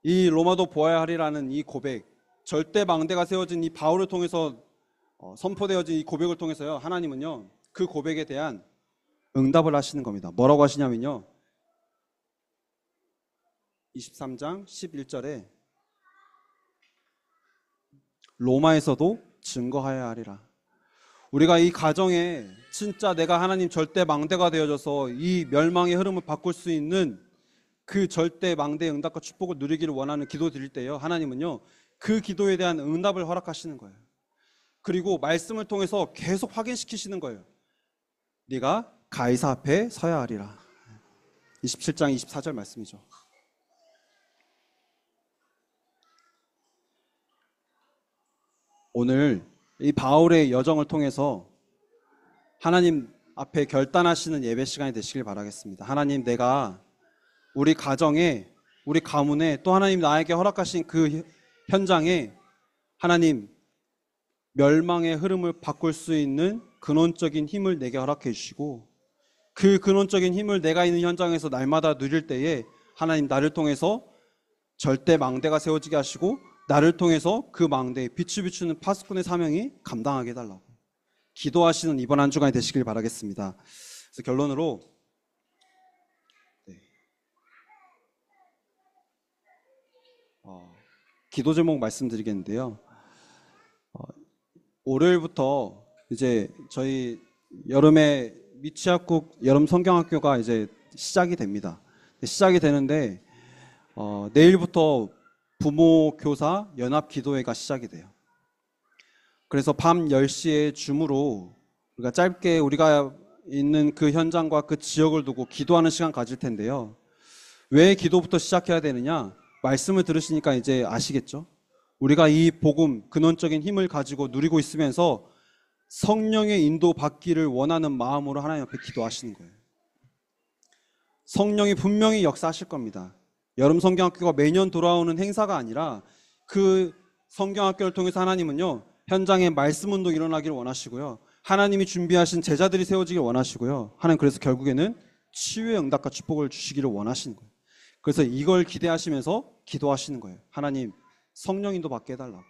이 로마도 보아야 하리라는 이 고백, 절대 망대가 세워진 이 바울을 통해서 선포되어진 이 고백을 통해서요, 하나님은요, 그 고백에 대한 응답을 하시는 겁니다. 뭐라고 하시냐면요, 23장 11절에 로마에서도 증거하여야 하리라. 우리가 이 가정에 진짜 내가 하나님 절대 망대가 되어져서 이 멸망의 흐름을 바꿀 수 있는 그 절대 망대의 응답과 축복을 누리기를 원하는 기도 드릴 때요, 하나님은요, 그 기도에 대한 응답을 허락하시는 거예요. 그리고 말씀을 통해서 계속 확인시키시는 거예요. 네가 가이사 앞에 서야 하리라. 27장 24절 말씀이죠. 오늘 이 바울의 여정을 통해서 하나님 앞에 결단하시는 예배 시간이 되시길 바라겠습니다. 하나님, 내가 우리 가정에, 우리 가문에, 또 하나님 나에게 허락하신 그 현장에 하나님 멸망의 흐름을 바꿀 수 있는 근원적인 힘을 내게 허락해 주시고, 그 근원적인 힘을 내가 있는 현장에서 날마다 누릴 때에 하나님, 나를 통해서 절대 망대가 세워지게 하시고, 나를 통해서 그 망대에 빛을 비추는 파수꾼의 사명이 감당하게 해달라고 기도하시는 이번 한 주간이 되시길 바라겠습니다. 그래서 결론으로 기도 제목 말씀드리겠는데요. 월요일부터 이제 저희 여름에 미취학국 여름 성경학교가 이제 시작이 됩니다. 시작이 되는데 내일부터 부모 교사 연합 기도회가 시작이 돼요. 그래서 밤 10시에 줌으로 우리가 짧게 우리가 있는 그 현장과 그 지역을 두고 기도하는 시간 가질 텐데요. 왜 기도부터 시작해야 되느냐? 말씀을 들으시니까 이제 아시겠죠? 우리가 이 복음, 근원적인 힘을 가지고 누리고 있으면서 성령의 인도 받기를 원하는 마음으로 하나님 앞에 기도하시는 거예요. 성령이 분명히 역사하실 겁니다. 여름 성경학교가 매년 돌아오는 행사가 아니라 그 성경학교를 통해서 하나님은요, 현장에 말씀 운동이 일어나기를 원하시고요, 하나님이 준비하신 제자들이 세워지길 원하시고요, 하나님 그래서 결국에는 치유의 응답과 축복을 주시기를 원하시는 거예요. 그래서 이걸 기대하시면서 기도하시는 거예요. 하나님, 성령인도 받게 해달라고.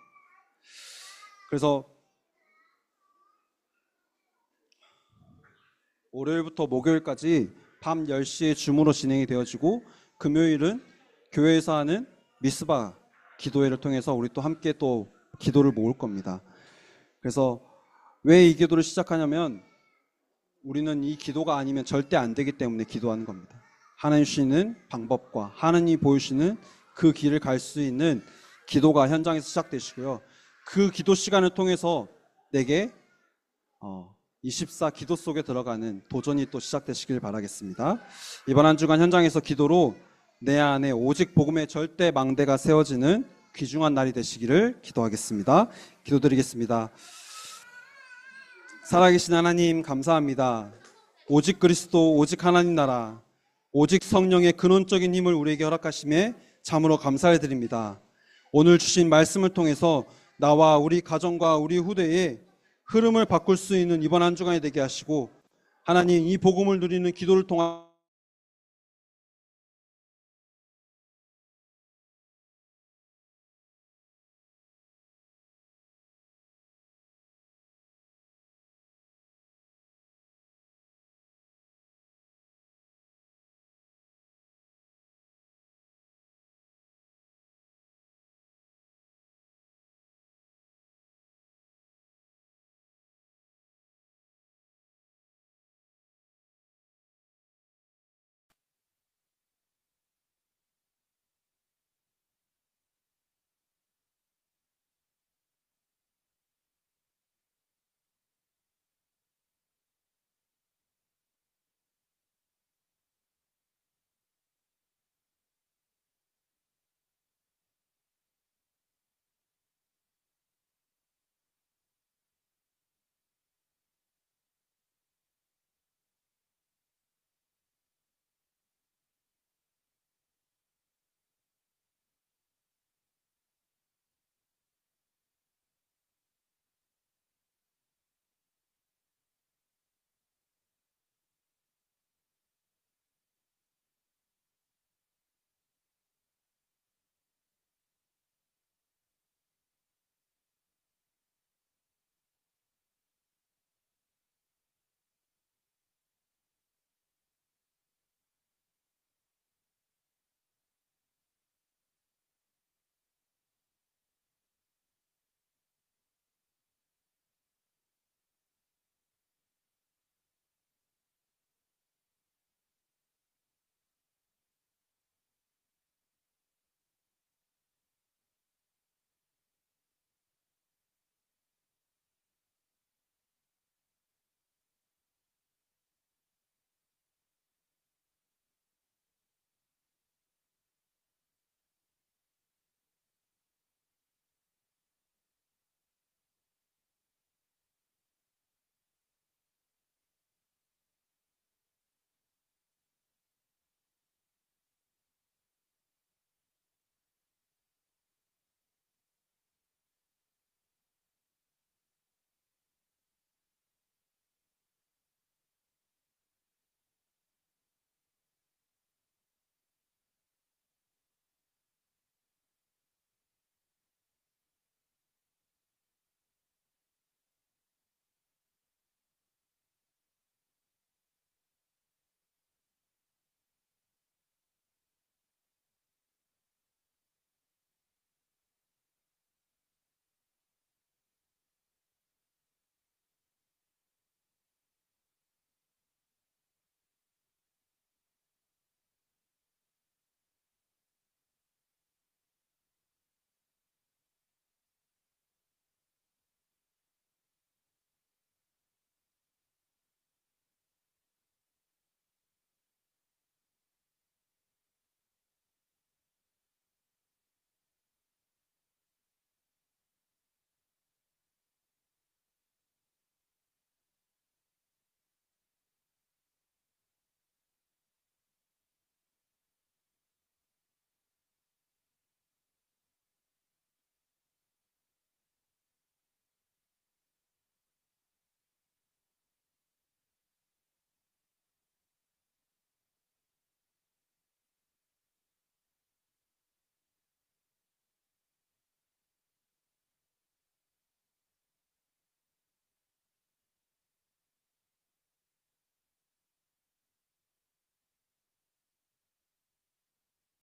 그래서 월요일부터 목요일까지 밤 10시에 줌으로 진행이 되어지고, 금요일은 교회에서 하는 미스바 기도회를 통해서 우리 또 함께 또 기도를 모을 겁니다. 그래서 왜 이 기도를 시작하냐면, 우리는 이 기도가 아니면 절대 안 되기 때문에 기도하는 겁니다. 하나님 주시는 방법과 하나님이 보여주시는 그 길을 갈 수 있는 기도가 현장에서 시작되시고요, 그 기도 시간을 통해서 내게 24 기도 속에 들어가는 도전이 또 시작되시길 바라겠습니다. 이번 한 주간 현장에서 기도로 내 안에 오직 복음의 절대 망대가 세워지는 귀중한 날이 되시기를 기도하겠습니다. 기도드리겠습니다. 살아계신 하나님, 감사합니다. 오직 그리스도, 오직 하나님 나라, 오직 성령의 근원적인 힘을 우리에게 허락하심에 참으로 감사를 드립니다. 오늘 주신 말씀을 통해서 나와 우리 가정과 우리 후대의 흐름을 바꿀 수 있는 이번 한 주간이 되게 하시고, 하나님, 이 복음을 누리는 기도를 통한